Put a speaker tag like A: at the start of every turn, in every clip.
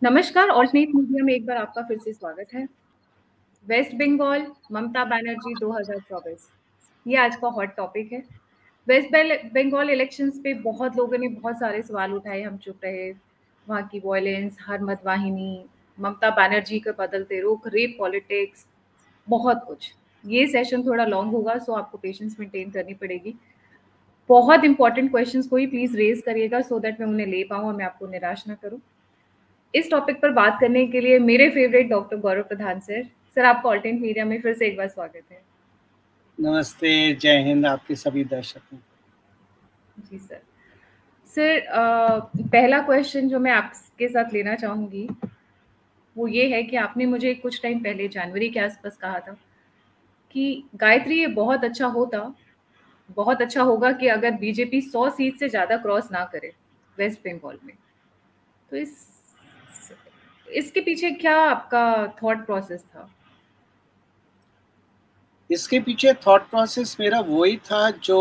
A: नमस्कार, alternate media में एक बार आपका फिर से स्वागत है। वेस्ट बंगाल, ममता बनर्जी 2024, ये आज का हॉट टॉपिक है। बंगाल इलेक्शंस पे बहुत लोगों ने बहुत सारे सवाल उठाए, हम चुप रहे। वहाँ की वॉयलेंस, हरमत वाहिनी, ममता बनर्जी का बदलते रुख, रेप पॉलिटिक्स, बहुत कुछ। ये सेशन थोड़ा लॉन्ग होगा, सो आपको पेशेंस मेंटेन करनी पड़ेगी। बहुत इंपॉर्टेंट क्वेश्चंस को ही प्लीज रेज करिएगा सो दैट मैं उन्हें ले पाऊँ और मैं आपको निराश ना करूँ। इस टॉपिक पर बात करने के लिए मेरे फेवरेट डॉक्टर गौरव प्रधान सर। सर, आपका ऑल्टरनेट मीडिया में फिर से एक बार स्वागत है।
B: नमस्ते, जय हिंद आपके सभी दर्शकों।
A: जी सर। सर, पहला क्वेश्चन जो मैं आपके साथ लेना चाहूंगी वो ये है कि आपने मुझे कुछ टाइम पहले जनवरी के आसपास कहा था कि गायत्री, ये बहुत अच्छा होगा कि अगर बीजेपी 100 सीट से ज्यादा क्रॉस ना करे वेस्ट बंगाल में। तो इसके पीछे क्या आपका थॉट प्रोसेस था?
B: इसके पीछे थॉट प्रोसेस मेरा वही था जो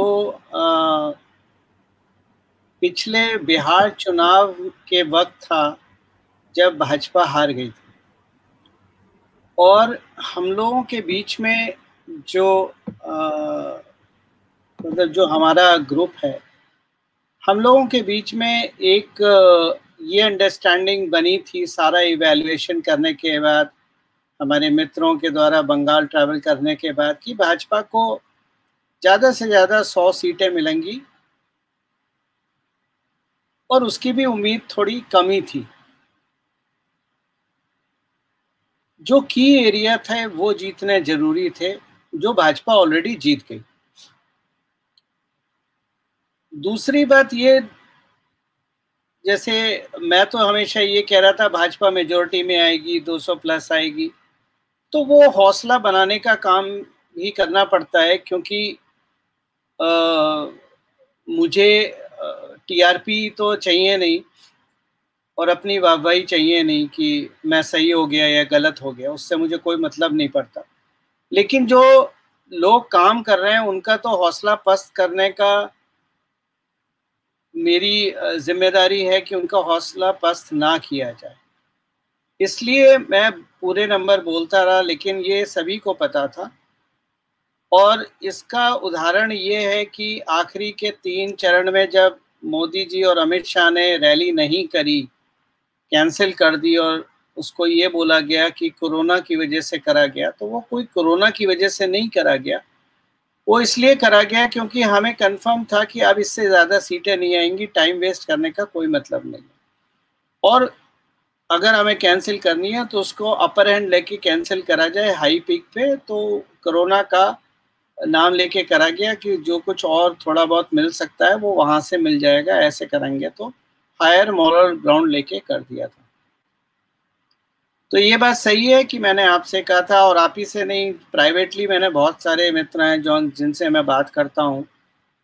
B: पिछले बिहार चुनाव के वक्त था, जब भाजपा हार गई थी और हम लोगों के बीच में जो मतलब जो हमारा ग्रुप है, हम लोगों के बीच में एक ये अंडरस्टैंडिंग बनी थी सारा इवैल्यूएशन करने के बाद, हमारे मित्रों के द्वारा बंगाल ट्रैवल करने के बाद, कि भाजपा को ज़्यादा से ज़्यादा 100 सीटें मिलेंगी और उसकी भी उम्मीद थोड़ी कम ही थी। जो की एरिया थे वो जीतने जरूरी थे, जो भाजपा ऑलरेडी जीत गई। दूसरी बात ये, जैसे मैं तो हमेशा ये कह रहा था भाजपा मेजोरिटी में आएगी, 200 प्लस आएगी, तो वो हौसला बनाने का काम भी करना पड़ता है, क्योंकि मुझे टीआरपी तो चाहिए नहीं और अपनी वाहवाही चाहिए नहीं कि मैं सही हो गया या गलत हो गया, उससे मुझे कोई मतलब नहीं पड़ता। लेकिन जो लोग काम कर रहे हैं उनका तो हौसला पस्त करने का मेरी जिम्मेदारी है कि उनका हौसला पस्त ना किया जाए। इसलिए मैं पूरे नंबर बोलता रहा, लेकिन ये सभी को पता था। और इसका उदाहरण ये है कि आखिरी के 3 चरण में जब मोदी जी और अमित शाह ने रैली नहीं करी, कैंसिल कर दी और उसको ये बोला गया कि कोरोना की वजह से करा गया, तो वो कोई कोरोना की वजह से नहीं करा गया। वो इसलिए करा गया क्योंकि हमें कंफर्म था कि अब इससे ज़्यादा सीटें नहीं आएंगी, टाइम वेस्ट करने का कोई मतलब नहीं। और अगर हमें कैंसिल करनी है तो उसको अपर हैंड लेके कैंसिल करा जाए हाई पीक पे। तो कोरोना का नाम लेके करा गया कि जो कुछ और थोड़ा बहुत मिल सकता है वो वहाँ से मिल जाएगा, ऐसे करेंगे। तो हायर मॉरल ग्राउंड लेके कर दिया था। तो ये बात सही है कि मैंने आपसे कहा था, और आप ही से नहीं, प्राइवेटली मैंने बहुत सारे मित्र हैं जो जिनसे मैं बात करता हूँ,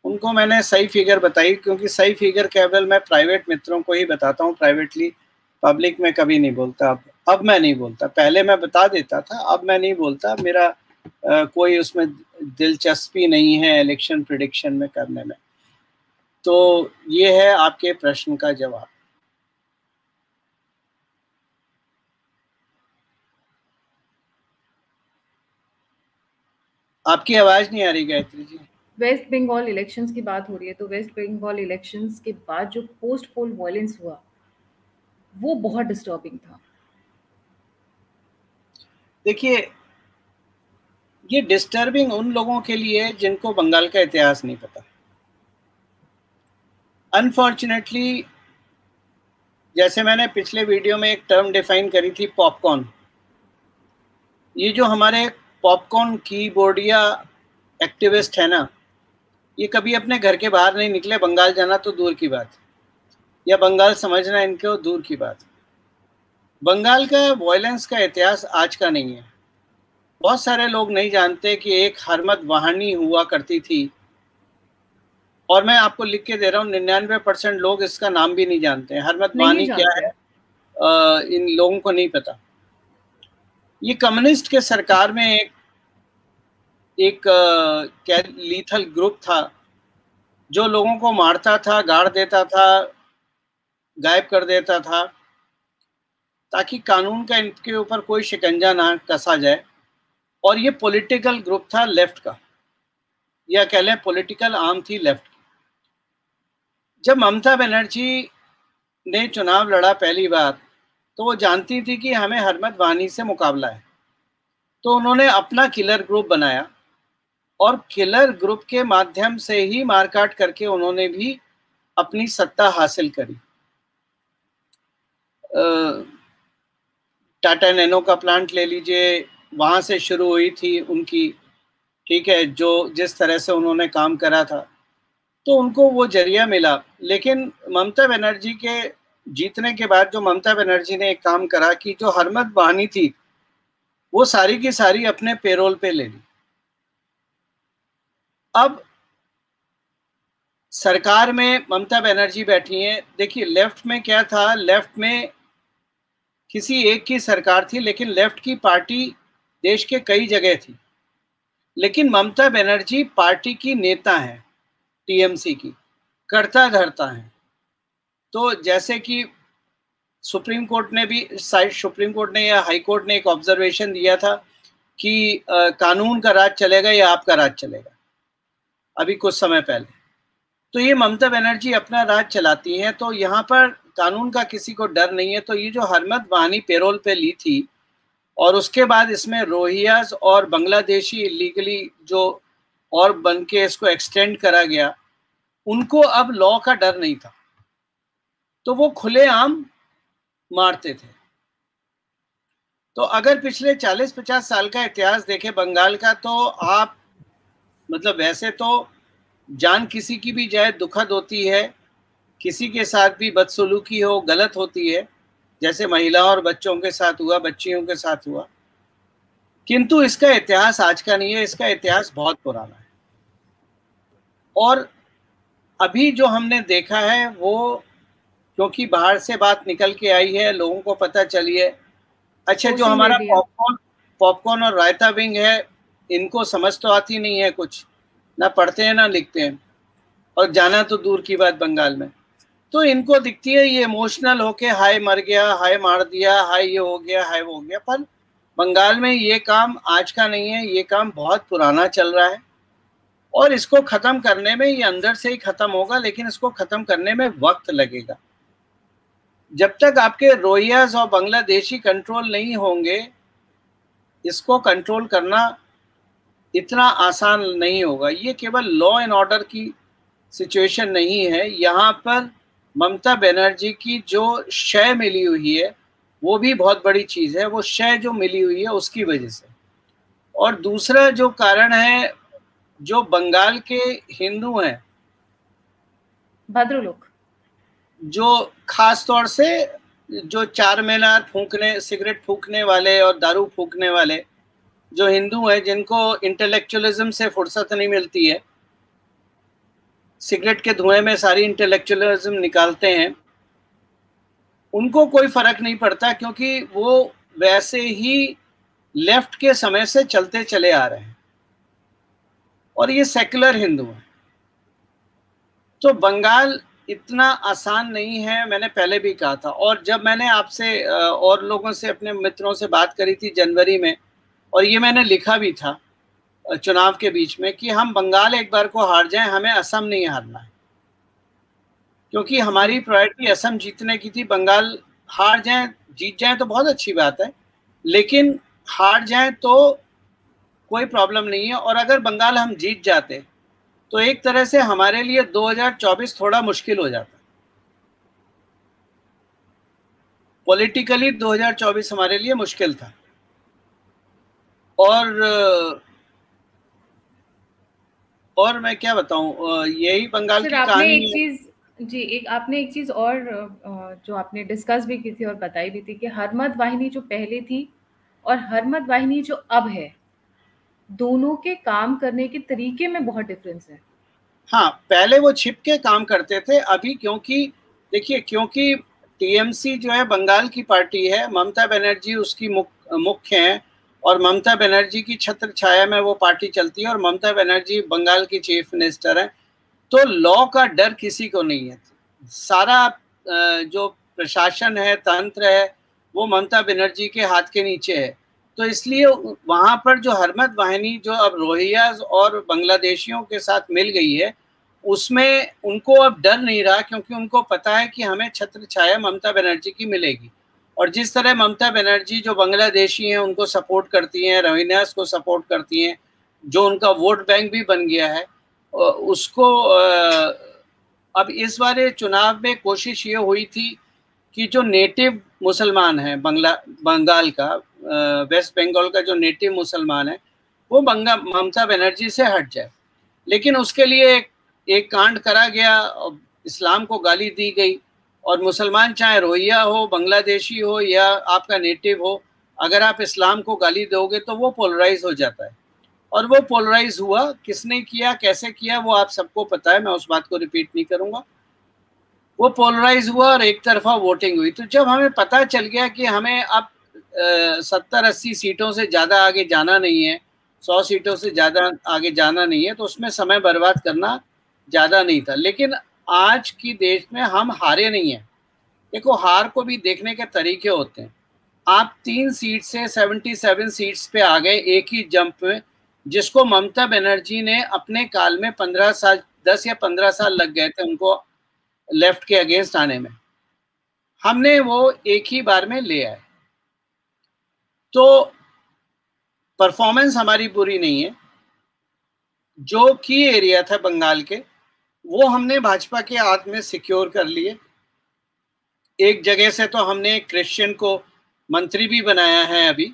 B: उनको मैंने सही फिगर बताई, क्योंकि सही फिगर केवल मैं प्राइवेट मित्रों को ही बताता हूँ, प्राइवेटली पब्लिक में कभी नहीं बोलता। अब मैं नहीं बोलता, पहले मैं बता देता था, अब मैं नहीं बोलता। मेरा कोई उसमें दिलचस्पी नहीं है इलेक्शन प्रिडिक्शन में करने में। तो ये है आपके प्रश्न का जवाब। आपकी आवाज नहीं आ रही गायत्री जी।
A: वेस्ट बंगाल इलेक्शंस की बात हो रही है, तो वेस्ट बंगाल इलेक्शंस के बाद जो पोस्ट पोल वायलेंस हुआ वो बहुत डिस्टर्बिंग था।
B: देखिए, ये डिस्टर्बिंग उन लोगों के लिए जिनको बंगाल का इतिहास नहीं पता। अनफॉर्चुनेटली, जैसे मैंने पिछले वीडियो में एक टर्म डिफाइन करी थी, पॉपकॉर्न। ये जो हमारे पॉपकॉर्न कीबोर्डिया एक्टिविस्ट है ना, ये कभी अपने घर के बाहर नहीं निकले। बंगाल जाना तो दूर की बात, या बंगाल समझना इनको दूर की बात। बंगाल का वायलेंस का इतिहास आज का नहीं है। बहुत सारे लोग नहीं जानते कि एक हरमत वाहनी हुआ करती थी, और मैं आपको लिख के दे रहा हूँ, 99% लोग इसका नाम भी नहीं जानते हैं। हरमत
A: नहीं
B: वाहनी क्या
A: जानते
B: है,
A: हैं।
B: इन लोगों को नहीं पता। ये कम्युनिस्ट के सरकार में एक क्या लीथल ग्रुप था, जो लोगों को मारता था, गाड़ देता था, गायब कर देता था। ताकि कानून का इनके ऊपर कोई शिकंजा ना कसा जाए। और ये पॉलिटिकल ग्रुप था लेफ्ट का, या कह लें पॉलिटिकल आर्म थी लेफ्ट की। जब ममता बनर्जी ने चुनाव लड़ा पहली बार, तो वो जानती थी कि हमें हरमत वानी से मुकाबला है, तो उन्होंने अपना किलर ग्रुप बनाया और किलर ग्रुप के माध्यम से ही मारकाट करके उन्होंने भी अपनी सत्ता हासिल करी। टाटा नैनो का प्लांट ले लीजिए, वहां से शुरू हुई थी उनकी, ठीक है, जो जिस तरह से उन्होंने काम करा था, तो उनको वो जरिया मिला। लेकिन ममता बनर्जी के जीतने के बाद जो ममता बनर्जी ने एक काम करा कि जो हरमत वानी थी वो सारी की सारी अपने पेरोल पे ले ली। अब सरकार में ममता बनर्जी बैठी हैं। देखिए लेफ्ट में क्या था, लेफ्ट में किसी एक की सरकार थी, लेकिन लेफ्ट की पार्टी देश के कई जगह थी, लेकिन ममता बनर्जी पार्टी की नेता हैं, टीएमसी की करता धरता है। तो जैसे कि सुप्रीम कोर्ट ने भी, शायद सुप्रीम कोर्ट ने या हाई कोर्ट ने एक ऑब्जर्वेशन दिया था कि कानून का राज चलेगा या आपका राज चलेगा, अभी कुछ समय पहले। तो ये ममता बनर्जी अपना राज चलाती हैं, तो यहाँ पर कानून का किसी को डर नहीं है। तो ये जो हरमत वानी पेरोल पे ली थी और उसके बाद इसमें रोहिंग्यास और बांग्लादेशी इलीगली जो और बन के इसको एक्सटेंड करा गया, उनको अब लॉ का डर नहीं था, तो वो खुलेआम मारते थे। तो अगर पिछले 40-50 साल का इतिहास देखें बंगाल का, तो आप मतलब वैसे तो जान किसी की भी जाए दुखद होती है, किसी के साथ भी बदसलूकी हो गलत होती है, जैसे महिलाओं और बच्चों के साथ हुआ, बच्चियों के साथ हुआ। किंतु इसका इतिहास आज का नहीं है, इसका इतिहास बहुत पुराना है। और अभी जो हमने देखा है वो क्योंकि बाहर से बात निकल के आई है, लोगों को पता चली है। अच्छा, जो हमारा पॉपकॉर्न और रायता विंग है, इनको समझ तो आती नहीं है कुछ, ना पढ़ते हैं ना लिखते हैं, और जाना तो दूर की बात बंगाल में। तो इनको दिखती है ये इमोशनल होके हाय मर गया, हाय मार दिया, हाय ये हो गया, हाय वो हो गया। पर बंगाल में ये काम आज का नहीं है, ये काम बहुत पुराना चल रहा है और इसको खत्म करने में, ये अंदर से ही खत्म होगा, लेकिन इसको खत्म करने में वक्त लगेगा। जब तक आपके रोहिंग्यास और बांग्लादेशी कंट्रोल नहीं होंगे, इसको कंट्रोल करना इतना आसान नहीं होगा। ये केवल लॉ एंड ऑर्डर की सिचुएशन नहीं है, यहाँ पर ममता बनर्जी की जो शय मिली हुई है वो भी बहुत बड़ी चीज़ है। वो शय जो मिली हुई है उसकी वजह से। और दूसरा जो कारण है, जो बंगाल के हिंदू हैं,
A: भद्रलोक,
B: जो खास तौर से जो चार मीनार फूंकने, सिगरेट फूंकने वाले और दारू फूंकने वाले जो हिंदू हैं, जिनको इंटेलेक्चुअलिज्म से फुर्सत नहीं मिलती है, सिगरेट के धुएं में सारी इंटेलेक्चुअलिज्म निकालते हैं, उनको कोई फर्क नहीं पड़ता, क्योंकि वो वैसे ही लेफ्ट के समय से चलते चले आ रहे हैं और ये सेकुलर हिंदू हैं। तो बंगाल इतना आसान नहीं है, मैंने पहले भी कहा था। और जब मैंने आपसे और लोगों से, अपने मित्रों से बात करी थी जनवरी में, और ये मैंने लिखा भी था चुनाव के बीच में, कि हम बंगाल एक बार को हार जाएं, हमें असम नहीं हारना है, क्योंकि हमारी प्रायोरिटी असम जीतने की थी। बंगाल हार जाएं, जीत जाएं तो बहुत अच्छी बात है, लेकिन हार जाएं तो कोई प्रॉब्लम नहीं है। और अगर बंगाल हम जीत जाते तो एक तरह से हमारे लिए 2024 थोड़ा मुश्किल हो जाता। पॉलिटिकली 2024 हमारे लिए मुश्किल था। और मैं क्या बताऊं, यही बंगाल की कहानी
A: है। आपने एक चीज और जो आपने डिस्कस भी की थी और बताई भी थी कि हरमत वाहिनी जो पहले थी और हरमत वाहिनी जो अब है, दोनों के काम करने के तरीके में बहुत डिफरेंस है।
B: हाँ, पहले वो छिप के काम करते थे, अभी क्योंकि देखिए, क्योंकि टीएमसी जो है बंगाल की पार्टी है, ममता बनर्जी उसकी मुख्य हैं, और ममता बनर्जी की छत्र छाया में वो पार्टी चलती है, और ममता बनर्जी बंगाल की चीफ मिनिस्टर है। तो लॉ का डर किसी को नहीं है। सारा जो प्रशासन है, तंत्र है, वो ममता बनर्जी के हाथ के नीचे है। तो इसलिए वहां पर जो हरमत वाहिनी जो अब रोहिंग्यास और बांग्लादेशियों के साथ मिल गई है, उसमें उनको अब डर नहीं रहा, क्योंकि उनको पता है कि हमें छत्र छाया ममता बनर्जी की मिलेगी। और जिस तरह ममता बनर्जी जो बांग्लादेशी हैं उनको सपोर्ट करती हैं, रोहिंग्यास को सपोर्ट करती हैं, जो उनका वोट बैंक भी बन गया है, उसको अब इस बार चुनाव में कोशिश ये हुई थी कि जो नेटिव मुसलमान है बंगाल का, वेस्ट बंगाल का जो नेटिव मुसलमान है, वो ममता बनर्जी से हट जाए। लेकिन उसके लिए एक कांड करा गया, इस्लाम को गाली दी गई, और मुसलमान चाहे रोहिंग्या हो, बांग्लादेशी हो या आपका नेटिव हो, अगर आप इस्लाम को गाली दोगे तो वो पोलराइज हो जाता है। और वो पोलराइज हुआ, किसने किया, कैसे किया, वो आप सबको पता है, मैं उस बात को रिपीट नहीं करूंगा। वो पोलराइज हुआ और एक तरफा वोटिंग हुई। तो जब हमें पता चल गया कि हमें अब 70-80 सीटों से ज़्यादा आगे जाना नहीं है, 100 सीटों से ज़्यादा आगे जाना नहीं है, तो उसमें समय बर्बाद करना ज़्यादा नहीं था। लेकिन आज की देश में हम हारे नहीं हैं। देखो, हार को भी देखने के तरीके होते हैं। आप 3 सीट से 77 सीट्स पे आ गए एक ही जंप में, जिसको ममता बनर्जी ने अपने काल में 15 साल, 10 या 15 साल लग गए थे उनको लेफ्ट के अगेंस्ट आने में। हमने वो एक ही बार में ले आए। तो परफॉर्मेंस हमारी बुरी नहीं है। जो की एरिया था बंगाल के, वो हमने भाजपा के हाथ में सिक्योर कर लिए। एक जगह से तो हमने एक क्रिश्चियन को मंत्री भी बनाया है अभी,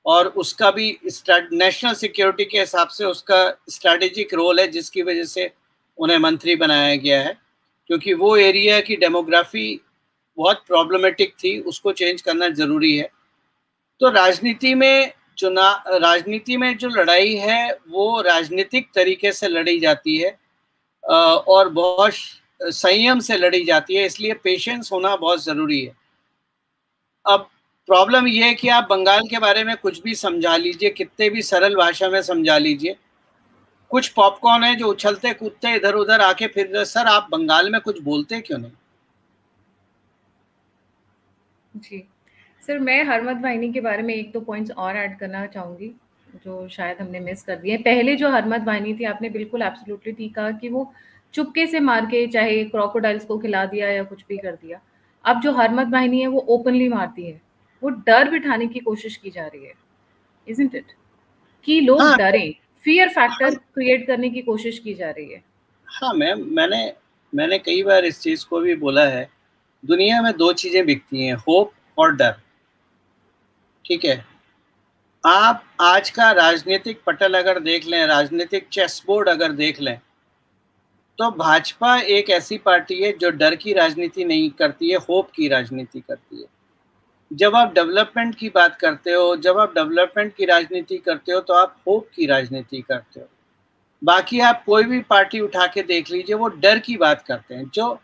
B: और उसका भी नेशनल सिक्योरिटी के हिसाब से उसका स्ट्रैटेजिक रोल है, जिसकी वजह से उन्हें मंत्री बनाया गया है, क्योंकि वो एरिया की डेमोग्राफी बहुत प्रॉब्लमेटिक थी, उसको चेंज करना जरूरी है। तो राजनीति में जो लड़ाई है वो राजनीतिक तरीके से लड़ी जाती है, और बहुत संयम से लड़ी जाती है, इसलिए पेशेंस होना बहुत जरूरी है। अब प्रॉब्लम ये है कि आप बंगाल के बारे में कुछ भी समझा लीजिए, कितने भी सरल भाषा में समझा लीजिए, कुछ पॉपकॉर्न है जो उछलते कूदते इधर उधर आके फिर, सर आप बंगाल में कुछ बोलते क्यों नहीं?
A: जी सर, मैं हरमत वाहिनी के बारे में एक दो पॉइंट्स और ऐड करना चाहूँगी जो शायद हमने मिस कर दिए। पहले जो हरमत वाहिनी थी, आपने बिल्कुल एब्सोल्युटली ठीक कहा कि वो चुपके से मार के चाहे क्रोकोडाइल्स को खिला दिया या कुछ भी कर दिया। अब जो हरमत वाहिनी है वो ओपनली मारती है, वो डर बिठाने की कोशिश की जा रही है, इजंट इट, कि लोग
B: हाँ,
A: डरें, फियर फैक्टर क्रिएट करने की कोशिश की जा रही है।
B: हाँ मैंने कई बार इस चीज को भी बोला है। दुनिया में 2 चीजें बिकती हैं, होप और डर। ठीक है, आप आज का राजनीतिक पटल अगर देख लें, राजनीतिक चेस बोर्ड अगर देख लें, तो भाजपा एक ऐसी पार्टी है जो डर की राजनीति नहीं करती है, होप की राजनीति करती है। जब आप डेवलपमेंट की बात करते हो, जब आप डेवलपमेंट की राजनीति करते हो, तो आप होप की राजनीति करते हो। बाकी आप कोई भी पार्टी उठा के देख लीजिए, वो डर की बात करते हैं। जो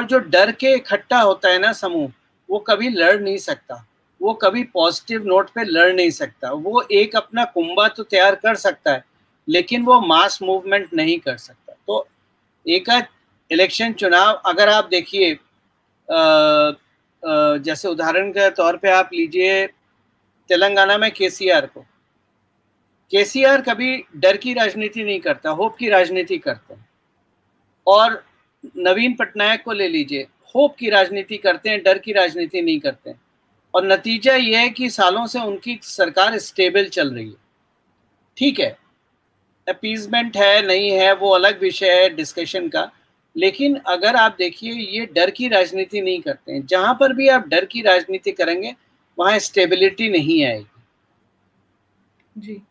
B: डर के इकट्ठा होता है ना समूह, वो कभी लड़ नहीं सकता, वो कभी पॉजिटिव नोट पे लड़ नहीं सकता। वो एक अपना कुंबा तो तैयार कर सकता है, लेकिन वो मास मूवमेंट नहीं कर सकता। तो एक इलेक्शन चुनाव अगर आप देखिए, जैसे उदाहरण के तौर पे आप लीजिए तेलंगाना में केसीआर कभी डर की राजनीति नहीं करता, होप की राजनीति करते हैं। और नवीन पटनायक को ले लीजिए, होप की राजनीति करते हैं, डर की राजनीति नहीं करते हैं। और नतीजा ये है कि सालों से उनकी सरकार स्टेबल चल रही है। ठीक है, अपीजमेंट है नहीं है वो अलग विषय है डिस्कशन का, लेकिन अगर आप देखिए ये डर की राजनीति नहीं करते हैं। जहां पर भी आप डर की राजनीति करेंगे वहां स्टेबिलिटी नहीं आएगी।
A: जी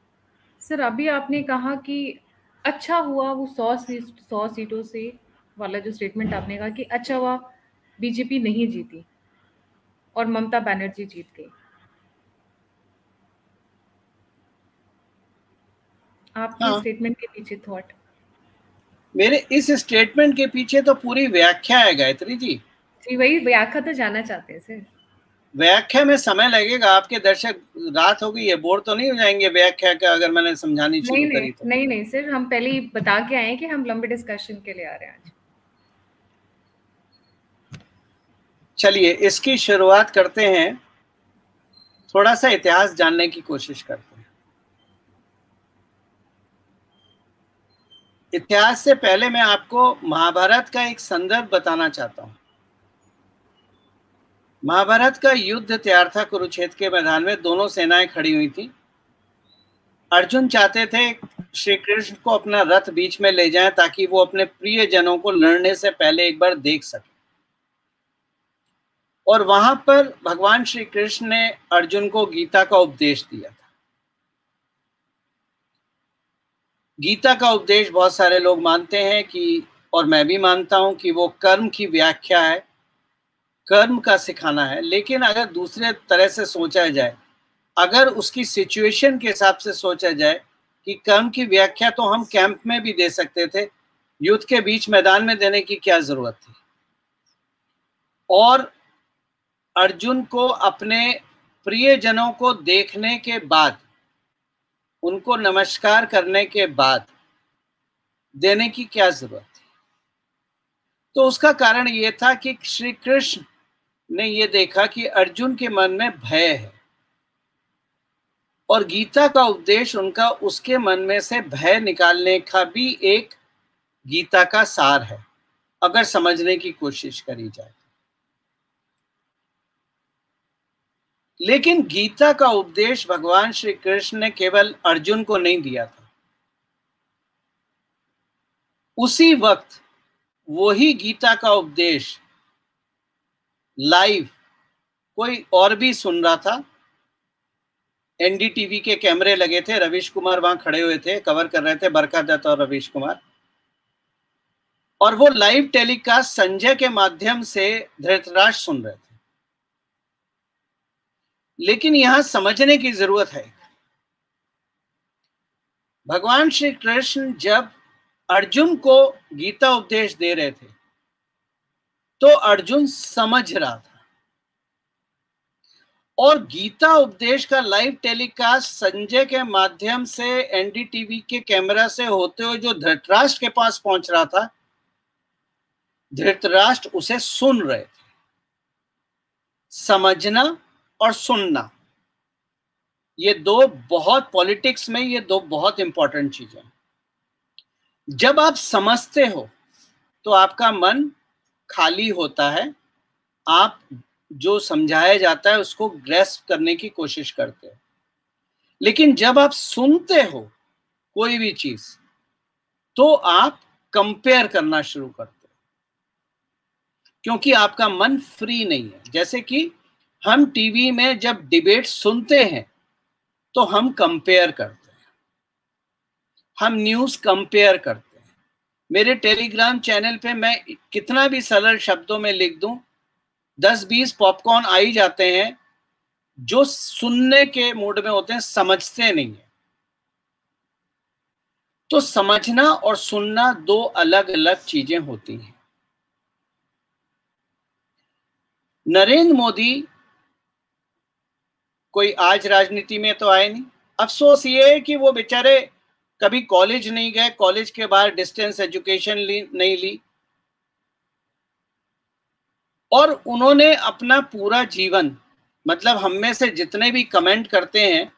A: सर, अभी आपने कहा कि अच्छा हुआ वो 100 सीटों से वाला जो स्टेटमेंट आपने कहा कि अच्छा हुआ बीजेपी नहीं जीती और ममता बनर्जी जीत गई। आपके
B: हाँ,
A: स्टेटमेंट के पीछे थॉट?
B: मेरे इस स्टेटमेंट के पीछे तो पूरी व्याख्या है गायत्री जी।
A: जी, वही व्याख्या तो जानना चाहते हैं सर।
B: व्याख्या में समय लगेगा, आपके दर्शक, रात हो गई है, बोर तो नहीं हो जाएंगे व्याख्या का अगर मैंने समझानी शुरू करी तो?
A: नहीं सर, हम पहले ही बता के आए हैं कि हम लंबे डिस्कशन के लिए आ रहे हैं आज।
B: चलिए इसकी शुरुआत करते हैं थोड़ा सा इतिहास जानने की कोशिश करते हैं। इतिहास से पहले मैं आपको महाभारत का एक संदर्भ बताना चाहता हूं। महाभारत का युद्ध तैयार था, कुरुक्षेत्र के मैदान में दोनों सेनाएं खड़ी हुई थी। अर्जुन चाहते थे श्री कृष्ण को अपना रथ बीच में ले जाएं ताकि वो अपने प्रिय जनों को लड़ने से पहले एक बार देख सके। और वहां पर भगवान श्री कृष्ण ने अर्जुन को गीता का उपदेश दिया था। गीता का उपदेश बहुत सारे लोग मानते हैं कि, और मैं भी मानता हूं कि वो कर्म की व्याख्या है, कर्म का सिखाना है। लेकिन अगर दूसरे तरह से सोचा जाए, अगर उसकी सिचुएशन के हिसाब से सोचा जाए कि कर्म की व्याख्या तो हम कैंप में भी दे सकते थे, युद्ध के बीच मैदान में देने की क्या जरूरत थी। और अर्जुन को अपने प्रियजनों को देखने के बाद, उनको नमस्कार करने के बाद देने की क्या जरूरत थी। तो उसका कारण यह था कि श्री कृष्ण ने यह देखा कि अर्जुन के मन में भय है, और गीता का उपदेश उनका उसके मन में से भय निकालने का भी एक गीता का सार है, अगर समझने की कोशिश करी जाए। लेकिन गीता का उपदेश भगवान श्री कृष्ण ने केवल अर्जुन को नहीं दिया था। उसी वक्त वही गीता का उपदेश लाइव कोई और भी सुन रहा था। एनडीटीवी के कैमरे लगे थे, रवीश कुमार वहां खड़े हुए थे, कवर कर रहे थे, बरखा दत्त और रवीश कुमार। और वो लाइव टेलीकास्ट संजय के माध्यम से धृतराष्ट्र सुन रहे थे। लेकिन यहां समझने की जरूरत है, भगवान श्री कृष्ण जब अर्जुन को गीता उपदेश दे रहे थे तो अर्जुन समझ रहा था, और गीता उपदेश का लाइव टेलीकास्ट संजय के माध्यम से एनडीटीवी के कैमरा से होते हुए जो धृतराष्ट्र के पास पहुंच रहा था, धृतराष्ट्र उसे सुन रहे थे। समझना और सुनना, ये दो बहुत, पॉलिटिक्स में ये दो बहुत इंपॉर्टेंट चीजें। जब आप समझते हो तो आपका मन खाली होता है, आप जो समझाया जाता है उसको ग्रैस्प करने की कोशिश करते हो। लेकिन जब आप सुनते हो कोई भी चीज, तो आप कंपेयर करना शुरू करते हो, क्योंकि आपका मन फ्री नहीं है। जैसे कि हम टीवी में जब डिबेट सुनते हैं तो हम कंपेयर करते हैं, हम न्यूज कंपेयर करते हैं। मेरे टेलीग्राम चैनल पे मैं कितना भी सरल शब्दों में लिख दूं, 10-20 पॉपकॉर्न आ ही जाते हैं जो सुनने के मूड में होते हैं, समझते नहीं है। तो समझना और सुनना दो अलग अलग चीजें होती हैं। नरेंद्र मोदी कोई आज राजनीति में तो आए नहीं। अफसोस ये है कि वो बेचारे कभी कॉलेज नहीं गए, कॉलेज के बाद डिस्टेंस एजुकेशन नहीं ली, और उन्होंने अपना पूरा जीवन, मतलब हम में से जितने भी कमेंट करते हैं,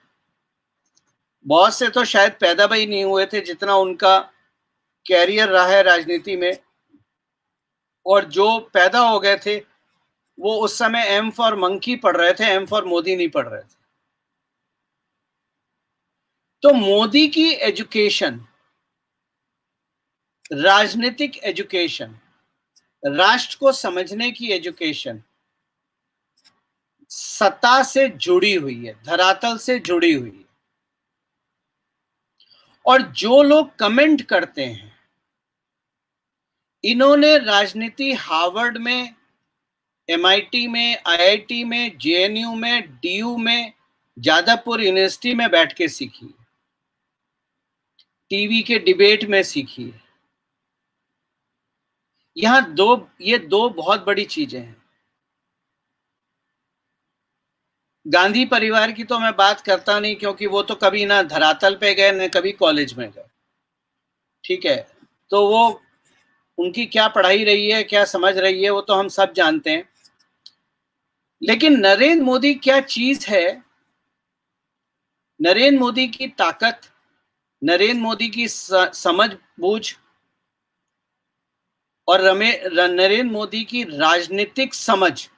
B: बहुत से तो शायद पैदा भी नहीं हुए थे जितना उनका कैरियर रहा है राजनीति में, और जो पैदा हो गए थे वो उस समय एम फॉर मंकी पढ़ रहे थे, एम फॉर मोदी नहीं पढ़ रहे थे। तो मोदी की एजुकेशन, राजनीतिक एजुकेशन, राष्ट्र को समझने की एजुकेशन सत्ता से जुड़ी हुई है, धरातल से जुड़ी हुई है। और जो लोग कमेंट करते हैं, इन्होंने राजनीति हार्वर्ड में, एमआईटी में, आईआईटी में, जेएनयू में, डीयू में, जादवपुर यूनिवर्सिटी में बैठ के सीखी, टीवी के डिबेट में सीखी है। यहां ये दो बहुत बड़ी चीजें हैं। गांधी परिवार की तो मैं बात करता नहीं, क्योंकि वो तो कभी ना धरातल पे गए न कभी कॉलेज में गए, ठीक है। तो वो उनकी क्या पढ़ाई रही है, क्या समझ रही है, वो तो हम सब जानते हैं। लेकिन नरेंद्र मोदी क्या चीज है नरेंद्र मोदी की ताकत, नरेंद्र मोदी की समझ बूझ और नरेंद्र मोदी की राजनीतिक समझ,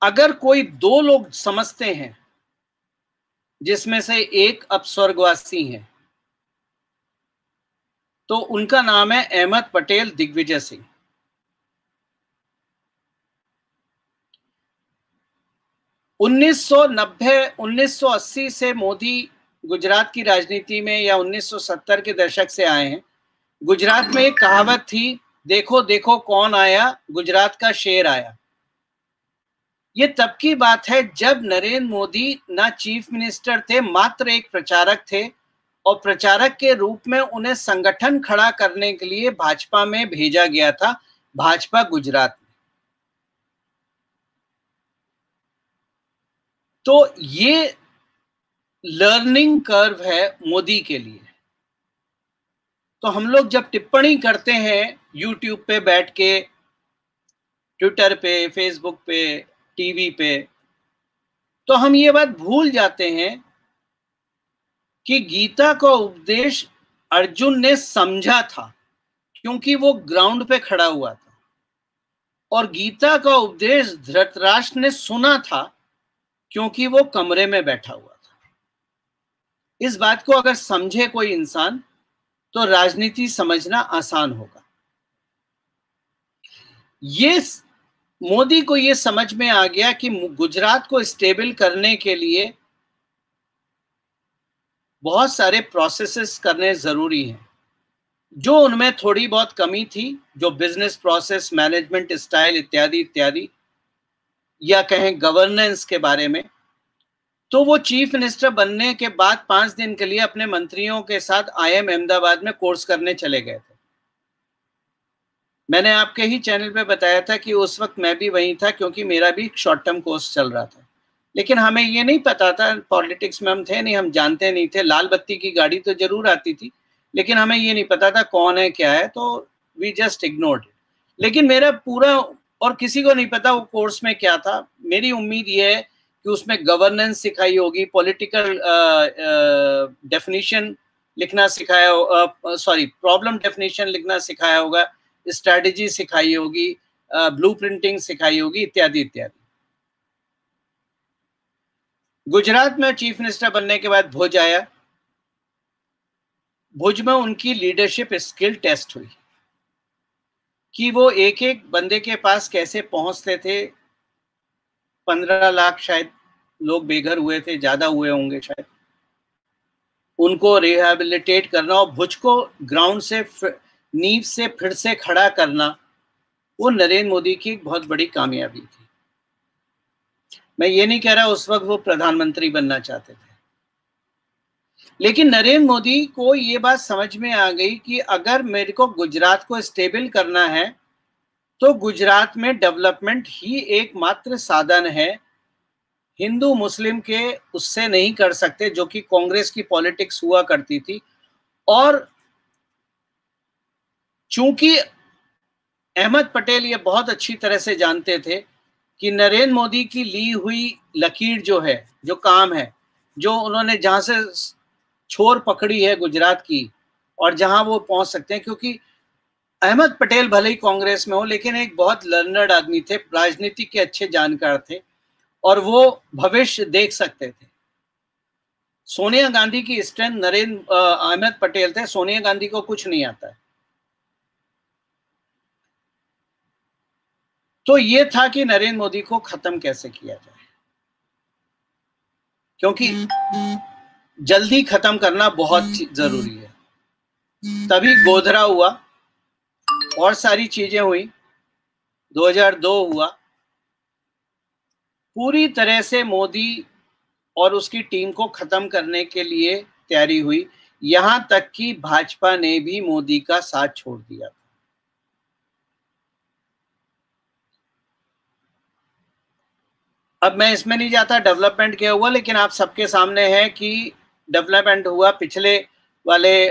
B: अगर कोई दो लोग समझते हैं, जिसमें से एक अब स्वर्गवासी हैं, तो उनका नाम है अहमद पटेल दिग्विजय सिंह। 1980 से मोदी गुजरात की राजनीति में, या 1970 के दशक से आए हैं। गुजरात में एक कहावत थी, देखो देखो कौन आया, गुजरात का शेर आया। ये तब की बात है जब नरेंद्र मोदी ना चीफ मिनिस्टर थे, मात्र एक प्रचारक थे, और प्रचारक के रूप में उन्हें संगठन खड़ा करने के लिए भाजपा में भेजा गया था, भाजपा गुजरात में। तो ये लर्निंग कर्व है मोदी के लिए। तो हम लोग जब टिप्पणी करते हैं यूट्यूब पे बैठ के, ट्विटर पे, फेसबुक पे, टीवी पे, तो हम ये बात भूल जाते हैं कि गीता का उपदेश अर्जुन ने समझा था, क्योंकि वो ग्राउंड पे खड़ा हुआ था, और गीता का उपदेश धृतराष्ट्र ने सुना था, क्योंकि वो कमरे में बैठा हुआ था। इस बात को अगर समझे कोई इंसान, तो राजनीति समझना आसान होगा। ये मोदी को ये समझ में आ गया कि गुजरात को स्टेबल करने के लिए बहुत सारे प्रोसेसेस करने जरूरी हैं। जो उनमें थोड़ी बहुत कमी थी, जो बिजनेस प्रोसेस, मैनेजमेंट स्टाइल इत्यादि इत्यादि, या कहें गवर्नेंस के बारे में, तो वो चीफ मिनिस्टर बनने के बाद 5 दिन के लिए अपने मंत्रियों के साथ IIM अहमदाबाद में कोर्स करने चले गए थे। मैंने आपके ही चैनल पे बताया था कि उस वक्त मैं भी वहीं था, क्योंकि मेरा भी शॉर्ट टर्म कोर्स चल रहा था। लेकिन हमें ये नहीं पता था, पॉलिटिक्स में हम थे नहीं, हम जानते नहीं थे। लाल बत्ती की गाड़ी तो जरूर आती थी, लेकिन हमें ये नहीं पता था कौन है क्या है, तो वी जस्ट इग्नोर्ड। लेकिन मेरा पूरा, और किसी को नहीं पता वो कोर्स में क्या था। मेरी उम्मीद ये है कि उसमें गवर्नेंस सिखाई होगी, पॉलिटिकल डेफिनेशन लिखना सिखाया, प्रॉब्लम डेफिनेशन लिखना सिखाया होगा, स्ट्रैटेजी सिखाई होगी, ब्लूप्रिंटिंग सिखाई होगी, इत्यादि इत्यादि। गुजरात में चीफ मिनिस्टर बनने के बाद भुज आया। भुज में उनकी लीडरशिप स्किल टेस्ट हुई कि वो एक एक बंदे के पास कैसे पहुंचते थे। 15 लाख शायद लोग बेघर हुए थे, ज्यादा हुए होंगे शायद। उनको रिहेबिलिटेट करना और भुज को ग्राउंड से, नींव से फिर से खड़ा करना, वो नरेंद्र मोदी की एक बहुत बड़ी कामयाबी थी। मैं ये नहीं कह रहा उस वक्त वो प्रधानमंत्री बनना चाहते थे, लेकिन नरेंद्र मोदी को ये बात समझ में आ गई कि अगर मेरे को गुजरात को स्टेबल करना है, तो गुजरात में डेवलपमेंट ही एकमात्र साधन है। हिंदू मुस्लिम के उससे नहीं कर सकते, जो कि कांग्रेस की पॉलिटिक्स हुआ करती थी। और चूंकि अहमद पटेल ये बहुत अच्छी तरह से जानते थे कि नरेंद्र मोदी की ली हुई लकीर जो है, जो काम है, जो उन्होंने जहां से छोर पकड़ी है गुजरात की, और जहां वो पहुंच सकते हैं, क्योंकि अहमद पटेल भले ही कांग्रेस में हो, लेकिन एक बहुत लर्नर्ड आदमी थे, राजनीति के अच्छे जानकार थे, और वो भविष्य देख सकते थे। सोनिया गांधी की स्ट्रेंथ अहमद पटेल थे। सोनिया गांधी को कुछ नहीं आता है। तो ये था कि नरेंद्र मोदी को खत्म कैसे किया जाए, क्योंकि जल्दी खत्म करना बहुत जरूरी है। तभी गोधरा हुआ और सारी चीजें हुई, 2002 हुआ। पूरी तरह से मोदी और उसकी टीम को खत्म करने के लिए तैयारी हुई, यहां तक कि भाजपा ने भी मोदी का साथ छोड़ दिया। अब मैं इसमें नहीं जाता डेवलपमेंट क्या हुआ, लेकिन आप सबके सामने है कि डेवलपमेंट हुआ। पिछले वाले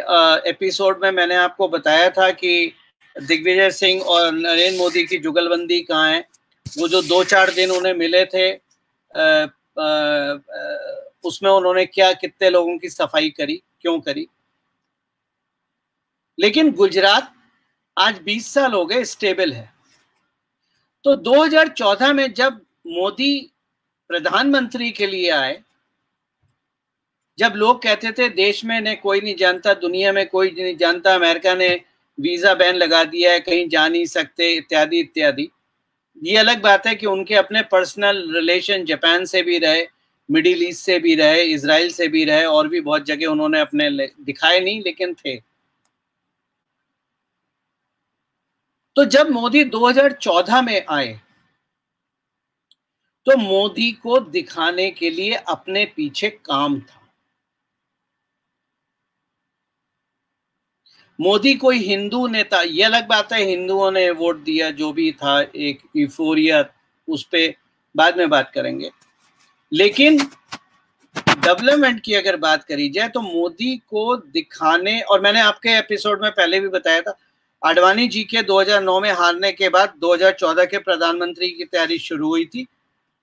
B: एपिसोड में मैंने आपको बताया था कि दिग्विजय सिंह और नरेंद्र मोदी की जुगलबंदी कहाँ है। वो जो 2-4 दिन उन्हें मिले थे उसमें उन्होंने क्या, कितने लोगों की सफाई करी, क्यों करी। लेकिन गुजरात आज 20 साल हो गए स्टेबल है। तो 2014 में जब मोदी प्रधानमंत्री के लिए आए, जब लोग कहते थे देश में ने कोई नहीं जानता, दुनिया में कोई नहीं जानता, अमेरिका ने वीजा बैन लगा दिया है, कहीं जा नहीं सकते, इत्यादि इत्यादि। ये अलग बात है कि उनके अपने पर्सनल रिलेशन जापान से भी रहे, मिडिल ईस्ट से भी रहे, इजराइल से भी रहे, और भी बहुत जगह उन्होंने अपने दिखाए नहीं लेकिन थे। तो जब मोदी 2014 में आए तो मोदी को दिखाने के लिए अपने पीछे काम था। मोदी कोई हिंदू नेता, ये अलग बात है, हिंदुओं ने वोट दिया, जो भी था, एक यूफोरिया, उस पे बाद में बात करेंगे। लेकिन डेवलपमेंट की अगर बात करी जाए तो मोदी को दिखाने, और मैंने आपके एपिसोड में पहले भी बताया था, आडवाणी जी के 2009 में हारने के बाद 2014 के प्रधानमंत्री की तैयारी शुरू हुई थी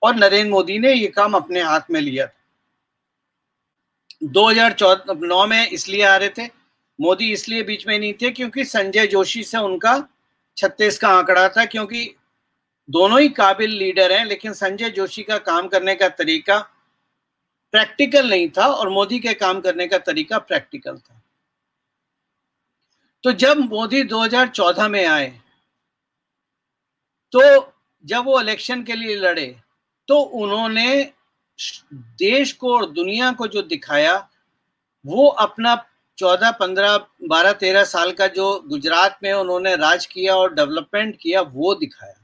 B: और नरेंद्र मोदी ने ये काम अपने हाथ में लिया था। 2009 में इसलिए हारे थे मोदी, इसलिए बीच में नहीं थे क्योंकि संजय जोशी से उनका 36 का आंकड़ा था, क्योंकि दोनों ही काबिल लीडर हैं, लेकिन संजय जोशी का काम करने का तरीका प्रैक्टिकल नहीं था और मोदी के काम करने का तरीका प्रैक्टिकल था। तो जब मोदी 2014 में आए तो जब वो इलेक्शन के लिए लड़े तो उन्होंने देश को और दुनिया को जो दिखाया वो अपना 14, 15, 12, 13 साल का जो गुजरात में उन्होंने राज किया और डेवलपमेंट किया वो दिखाया।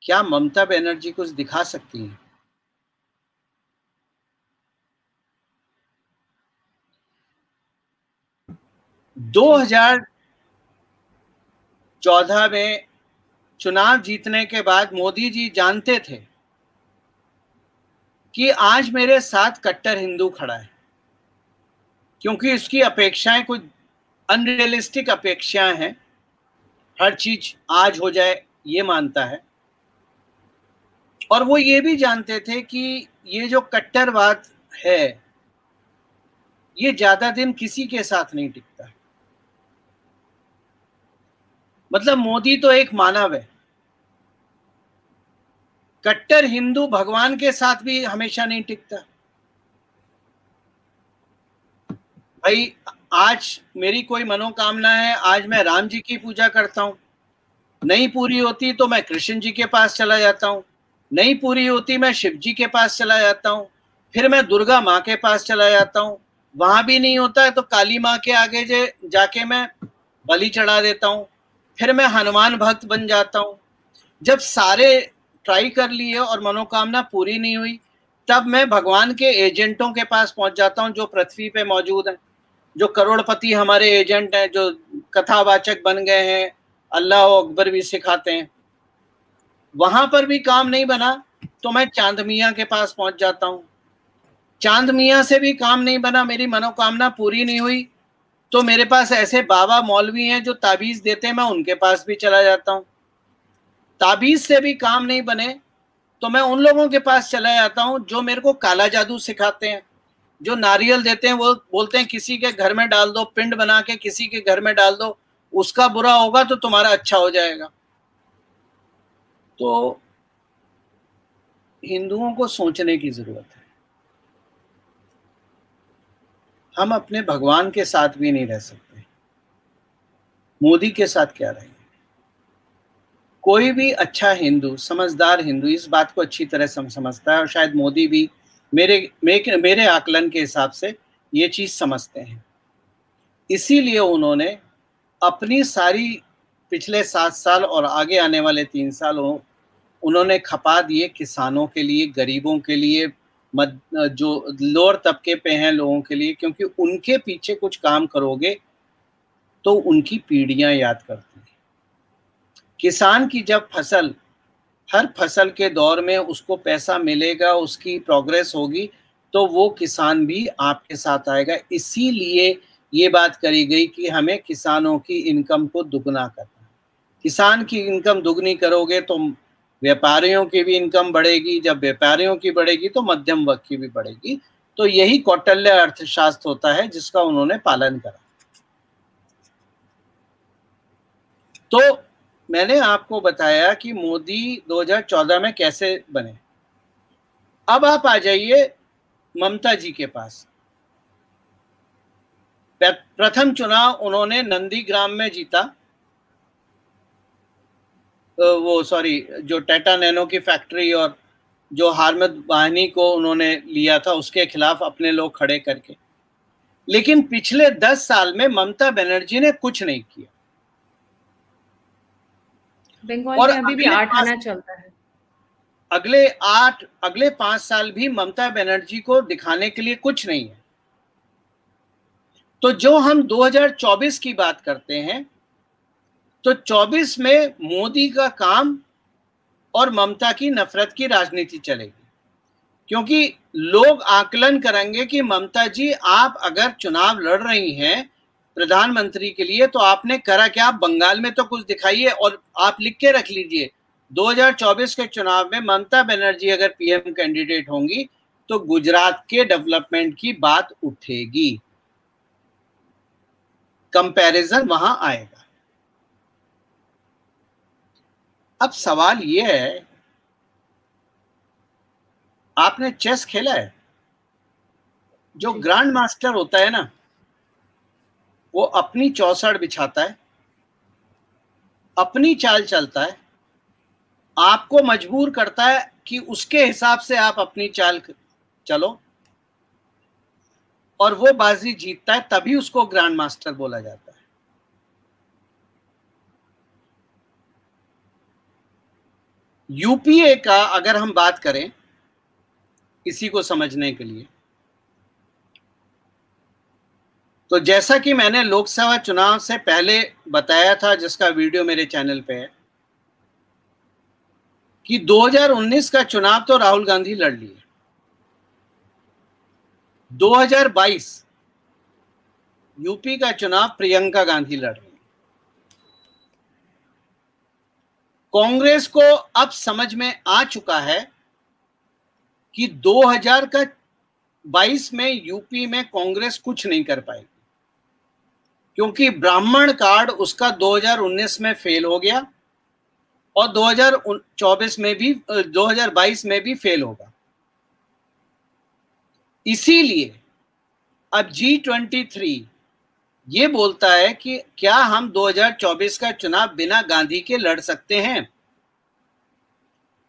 B: क्या ममता बनर्जी कुछ दिखा सकती है? दो 2014 में चुनाव जीतने के बाद मोदी जी जानते थे कि आज मेरे साथ कट्टर हिंदू खड़ा है, क्योंकि उसकी अपेक्षाएं कुछ अनरियलिस्टिक अपेक्षाएं हैं, हर चीज आज हो जाए ये मानता है। और वो ये भी जानते थे कि ये जो कट्टरवाद है ये ज्यादा दिन किसी के साथ नहीं टिकता। मतलब मोदी तो एक मानव है, कट्टर हिंदू भगवान के साथ भी हमेशा नहीं टिकता। भाई आज मेरी कोई मनोकामना है, आज मैं राम जी की पूजा करता हूं, नहीं पूरी होती तो मैं कृष्ण जी के पास चला जाता हूं, नहीं पूरी होती मैं शिव जी के पास चला जाता हूं, फिर मैं दुर्गा माँ के पास चला जाता हूं, वहां भी नहीं होता है तो काली माँ के आगे जाके मैं बलि चढ़ा देता हूं, फिर मैं हनुमान भक्त बन जाता हूं। जब सारे ट्राई कर लिए और मनोकामना पूरी नहीं हुई तब मैं भगवान के एजेंटों के पास पहुंच जाता हूं जो पृथ्वी पे मौजूद हैं, जो करोड़पति हमारे एजेंट हैं, जो कथावाचक बन गए हैं, अल्लाह अकबर भी सिखाते हैं। वहां पर भी काम नहीं बना तो मैं चांद मियाँ के पास पहुंच जाता हूं, चांद मियाँ से भी काम नहीं बना, मेरी मनोकामना पूरी नहीं हुई तो मेरे पास ऐसे बाबा मौलवी हैं जो ताबीज देते हैं, मैं उनके पास भी चला जाता हूं। ताबीज से भी काम नहीं बने तो मैं उन लोगों के पास चला जाता हूं जो मेरे को काला जादू सिखाते हैं, जो नारियल देते हैं, वो बोलते हैं किसी के घर में डाल दो, पिंड बना के किसी के घर में डाल दो, उसका बुरा होगा तो तुम्हारा अच्छा हो जाएगा। तो हिंदुओं को सोचने की जरूरत है। हम अपने भगवान के साथ भी नहीं रह सकते, मोदी के साथ क्या रहेंगे? कोई भी अच्छा हिंदू, समझदार हिंदू इस बात को अच्छी तरह समझता है और शायद मोदी भी मेरे आकलन के हिसाब से ये चीज समझते हैं। इसीलिए उन्होंने अपनी सारी पिछले 7 साल और आगे आने वाले 3 साल उन्होंने खपा दिए किसानों के लिए, गरीबों के लिए, जो लोअर तबके पे हैं लोगों के लिए, क्योंकि उनके पीछे कुछ काम करोगे तो उनकी पीढ़ियां याद करती हैं। किसान की जब फसल, हर फसल के दौर में उसको पैसा मिलेगा, उसकी प्रोग्रेस होगी तो वो किसान भी आपके साथ आएगा। इसीलिए ये बात करी गई कि हमें किसानों की इनकम को दुगना करना। किसान की इनकम दुगनी करोगे तो व्यापारियों की भी इनकम बढ़ेगी, जब व्यापारियों की बढ़ेगी तो मध्यम वर्ग की भी बढ़ेगी। तो यही कौटिल्य अर्थशास्त्र होता है जिसका उन्होंने पालन करा। तो मैंने आपको बताया कि मोदी 2014 में कैसे बने। अब आप आ जाइए ममता जी के पास। प्रथम चुनाव उन्होंने नंदीग्राम में जीता, वो सॉरी जो टाटा नैनो की फैक्ट्री और जो हार्मद वाहिनी को उन्होंने लिया था उसके खिलाफ अपने लोग खड़े करके। लेकिन पिछले 10 साल में ममता बनर्जी ने कुछ नहीं किया।
A: बंगाल
B: और
A: में अभी भी 8 आना चलता है।
B: अगले 5 साल भी ममता बनर्जी को दिखाने के लिए कुछ नहीं है। तो जो हम 2024 की बात करते हैं, तो 24 में मोदी का काम और ममता की नफरत की राजनीति चलेगी, क्योंकि लोग आकलन करेंगे कि ममता जी आप अगर चुनाव लड़ रही हैं प्रधानमंत्री के लिए तो आपने करा क्या? आप बंगाल में तो कुछ दिखाइए। और आप लिख के रख लीजिए 2024 के चुनाव में ममता बनर्जी अगर पीएम कैंडिडेट होंगी तो गुजरात के डेवलपमेंट की बात उठेगी, कंपैरिजन वहां आएगा। अब सवाल यह है, आपने चेस खेला है? जो ग्रैंड मास्टर होता है ना, वो अपनी चौसठ बिछाता है, अपनी चाल चलता है, आपको मजबूर करता है कि उसके हिसाब से आप अपनी चाल चलो, और वो बाजी जीतता है, तभी उसको ग्रैंड मास्टर बोला जाता है। यूपीए का अगर हम बात करें इसी को समझने के लिए, तो जैसा कि मैंने लोकसभा चुनाव से पहले बताया था, जिसका वीडियो मेरे चैनल पे है, कि 2019 का चुनाव तो राहुल गांधी लड़ लिए, 2022 यूपी का चुनाव प्रियंका गांधी लड़ रही। कांग्रेस को अब समझ में आ चुका है कि 2022 में यूपी में कांग्रेस कुछ नहीं कर पाएगी, क्योंकि ब्राह्मण कार्ड उसका 2019 में फेल हो गया और 2024 में भी 2022 में भी फेल होगा। इसीलिए अब G23 ये बोलता है कि क्या हम 2024 का चुनाव बिना गांधी के लड़ सकते हैं।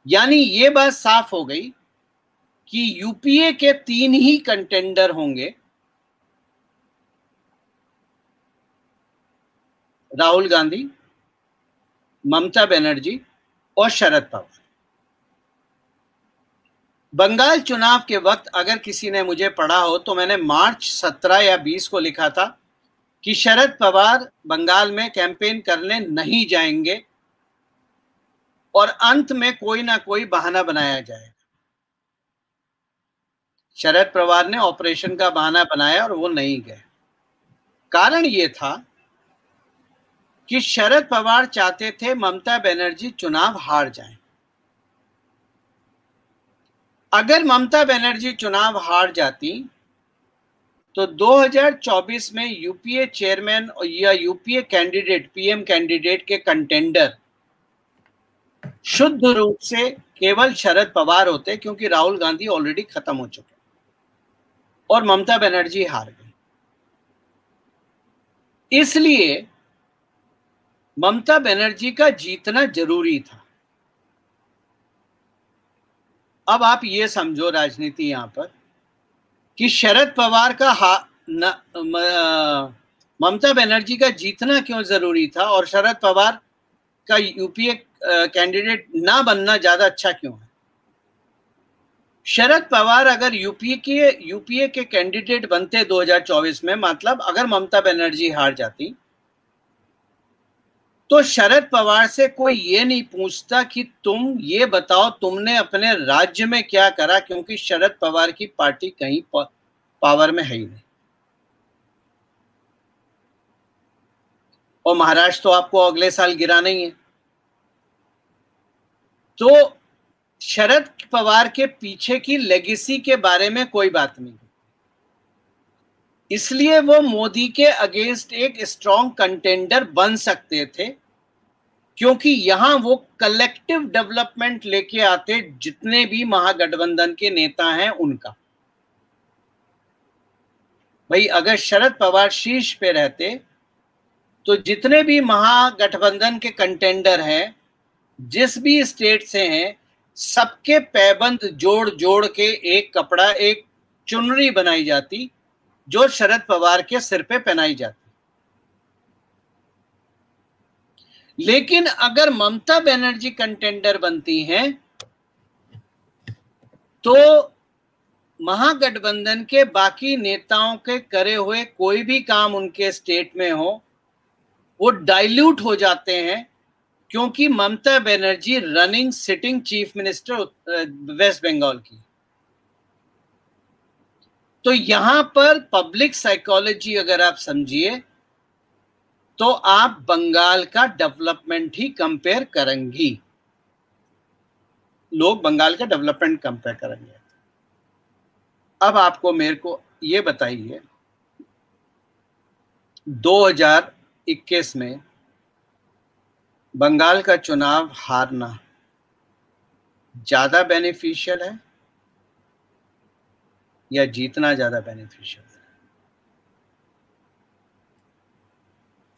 B: यानी ये बात साफ हो गई कि यूपीए के 3 ही कंटेंडर होंगे, राहुल गांधी, ममता बनर्जी और शरद पवार। बंगाल चुनाव के वक्त अगर किसी ने मुझे पढ़ा हो तो मैंने मार्च 17 या 20 को लिखा था कि शरद पवार बंगाल में कैंपेन करने नहीं जाएंगे और अंत में कोई ना कोई बहाना बनाया जाएगा। शरद पवार ने ऑपरेशन का बहाना बनाया और वो नहीं गए। कारण ये था कि शरद पवार चाहते थे ममता बनर्जी चुनाव हार जाएं। अगर ममता बनर्जी चुनाव हार जाती तो 2024 में यूपीए चेयरमैन या यूपीए कैंडिडेट, पीएम कैंडिडेट के कंटेंडर शुद्ध रूप से केवल शरद पवार होते, क्योंकि राहुल गांधी ऑलरेडी खत्म हो चुके और ममता बनर्जी हार गई। इसलिए ममता बनर्जी का जीतना जरूरी था। अब आप ये समझो राजनीति यहां पर कि शरद पवार का ममता बनर्जी का जीतना क्यों जरूरी था और शरद पवार का यूपीए कैंडिडेट ना बनना ज्यादा अच्छा क्यों है। शरद पवार अगर यूपीए के कैंडिडेट बनते 2024 में, मतलब अगर ममता बनर्जी हार जाती, तो शरद पवार से कोई ये नहीं पूछता कि तुम ये बताओ तुमने अपने राज्य में क्या करा, क्योंकि शरद पवार की पार्टी कहीं पावर में है ही नहीं। और महाराष्ट्र तो आपको अगले साल गिराना ही है। तो शरद पवार के पीछे की लेगेसी के बारे में कोई बात नहीं, इसलिए वो मोदी के अगेंस्ट एक स्ट्रॉन्ग कंटेंडर बन सकते थे, क्योंकि यहां वो कलेक्टिव डेवलपमेंट लेके आते जितने भी महागठबंधन के नेता हैं उनका। भाई अगर शरद पवार शीर्ष पे रहते तो जितने भी महागठबंधन के कंटेंडर हैं, जिस भी स्टेट से हैं, सबके पैबंद जोड़ जोड़ के एक कपड़ा, एक चुनरी बनाई जाती जो शरद पवार के सिर पे पहनाई जाती। लेकिन अगर ममता बनर्जी कंटेंडर बनती हैं तो महागठबंधन के बाकी नेताओं के करे हुए कोई भी काम उनके स्टेट में हो वो डाइल्यूट हो जाते हैं, क्योंकि Mamata Banerjee running sitting chief minister West Bengal की। तो यहां पर पब्लिक साइकोलॉजी अगर आप समझिए तो आप बंगाल का डेवलपमेंट ही कंपेयर करेंगी, लोग बंगाल का डेवलपमेंट कंपेयर करेंगे। अब आपको मेरे को ये बताइए 2021 में बंगाल का चुनाव हारना ज्यादा बेनिफिशियल है या जीतना ज्यादा बेनिफिशियल है?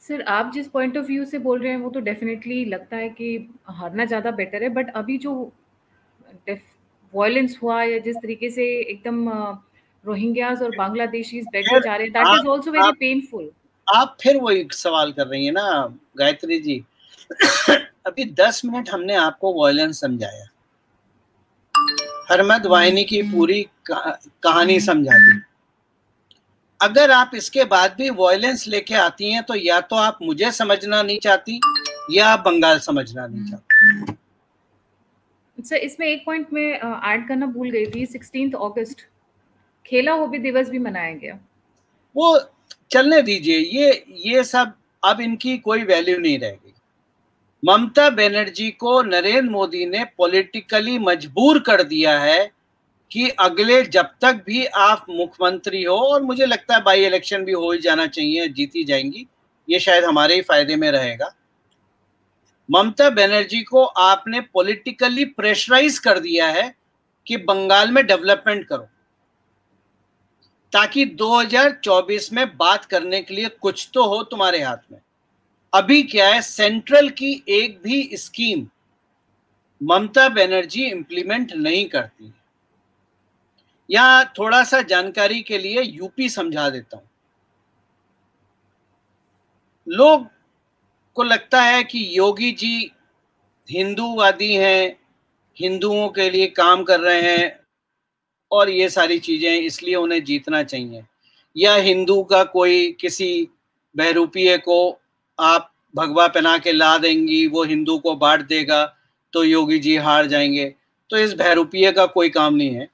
A: सर आप जिस पॉइंट ऑफ व्यू से बोल रहे हैं वो तो डेफिनेटली लगता है कि हारना ज़्यादा बेटर है, बट अभी जो वायलेंस हुआ या जिस तरीके से एकदम रोहिंग्यास और बांग्लादेशीज बैठे जा रहे हैं, that is also very painful.
B: आप फिर वही सवाल कर रही है ना गायत्री जी। अभी 10 मिनट हमने आपको वायलेंस समझाया, हरमद वाहिनी की पूरी कहानी समझा दी। अगर आप इसके बाद भी वायलेंस लेके आती हैं तो या तो आप मुझे समझना नहीं चाहती या आप बंगाल समझना नहीं चाहती।
A: सर इसमें एक पॉइंट में ऐड करना भूल गई थी, 16 अगस्त खेला होली दिवस भी मनाया गया।
B: वो चलने दीजिए, ये सब अब इनकी कोई वैल्यू नहीं रहेगी। ममता बनर्जी को नरेंद्र मोदी ने पॉलिटिकली मजबूर कर दिया है कि अगले जब तक भी आप मुख्यमंत्री हो, और मुझे लगता है बाई इलेक्शन भी हो ही जाना चाहिए, जीती जाएंगी, ये शायद हमारे ही फायदे में रहेगा। ममता बनर्जी को आपने पॉलिटिकली प्रेशराइज कर दिया है कि बंगाल में डेवलपमेंट करो, ताकि 2024 में बात करने के लिए कुछ तो हो तुम्हारे हाथ में। अभी क्या है, सेंट्रल की एक भी स्कीम ममता बनर्जी इंप्लीमेंट नहीं करती। या थोड़ा सा जानकारी के लिए यूपी समझा देता हूं। लोग को लगता है कि योगी जी हिंदूवादी हैं, हिंदुओं के लिए काम कर रहे हैं और ये सारी चीजें, इसलिए उन्हें जीतना चाहिए। या हिंदू का कोई किसी बहरूपिये को आप भगवा पहना के ला देंगी, वो हिंदू को बांट देगा तो योगी जी हार जाएंगे। तो इस बहरूपिये का कोई काम नहीं है।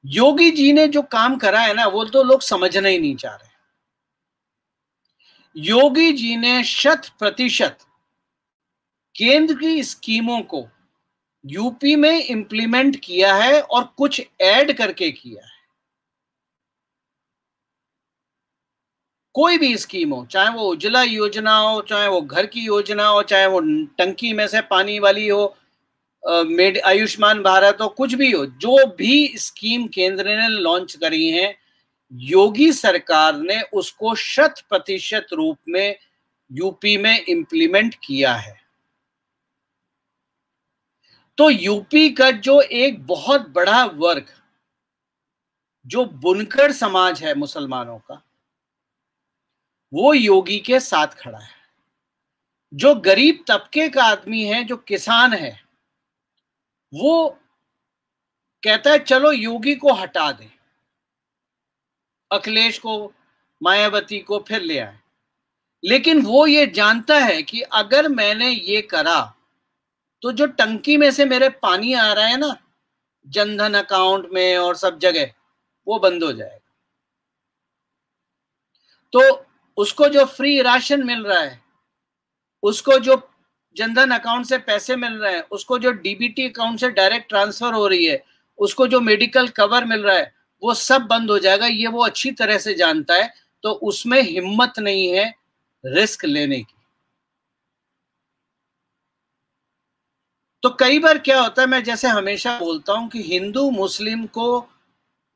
B: योगी जी ने जो काम करा है ना, वो तो लोग समझना ही नहीं चाह रहे। योगी जी ने 100% केंद्र की स्कीमों को यूपी में इंप्लीमेंट किया है और कुछ ऐड करके किया है। कोई भी स्कीम हो, चाहे वो उज्ज्वला योजना हो, चाहे वो घर की योजना हो, चाहे वो टंकी में से पानी वाली हो, आयुष्मान भारत हो, कुछ भी हो, जो भी स्कीम केंद्र ने लॉन्च करी है, योगी सरकार ने उसको 100% रूप में यूपी में इंप्लीमेंट किया है। तो यूपी का जो एक बहुत बड़ा वर्ग, जो बुनकर समाज है मुसलमानों का, वो योगी के साथ खड़ा है। जो गरीब तबके का आदमी है, जो किसान है, वो कहता है चलो योगी को हटा दें, अखिलेश को, मायावती को फिर ले आए। लेकिन वो ये जानता है कि अगर मैंने ये करा तो जो टंकी में से मेरे पानी आ रहा है ना, जनधन अकाउंट में और सब जगह, वो बंद हो जाएगा। तो उसको जो फ्री राशन मिल रहा है, उसको जो जनधन अकाउंट से पैसे मिल रहे हैं, उसको जो डीबीटी अकाउंट से डायरेक्ट ट्रांसफर हो रही है, उसको जो मेडिकल कवर मिल रहा है, वो सब बंद हो जाएगा। ये वो अच्छी तरह से जानता है, तो उसमें हिम्मत नहीं है रिस्क लेने की। तो कई बार क्या होता है, मैं जैसे हमेशा बोलता हूं कि हिंदू मुस्लिम को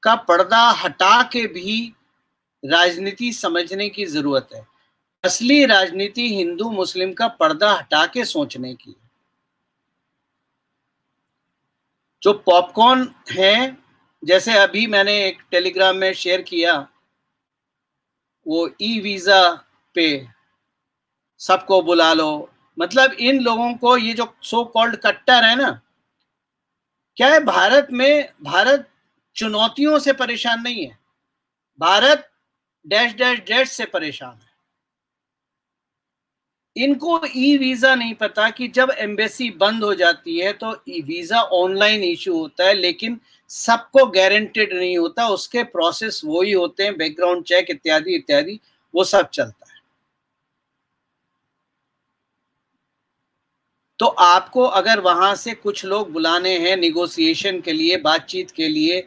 B: का पर्दा हटा के भी राजनीति समझने की जरूरत है। असली राजनीति हिंदू मुस्लिम का पर्दा हटा के सोचने की। जो पॉपकॉर्न है, जैसे अभी मैंने एक टेलीग्राम में शेयर किया, वो ई वीजा पे सबको बुला लो, मतलब इन लोगों को, ये जो सो कॉल्ड कट्टर है ना, क्या है, भारत चुनौतियों से परेशान नहीं है, भारत डैश डैश डैश से परेशान है। इनको ई वीजा नहीं पता कि जब एम्बेसी बंद हो जाती है तो ई वीजा ऑनलाइन इशू होता है, लेकिन सबको गारंटेड नहीं होता, उसके प्रोसेस वही होते हैं, बैकग्राउंड चेक इत्यादि इत्यादि, वो सब चलता है। तो आपको अगर वहां से कुछ लोग बुलाने हैं निगोसिएशन के लिए, बातचीत के लिए,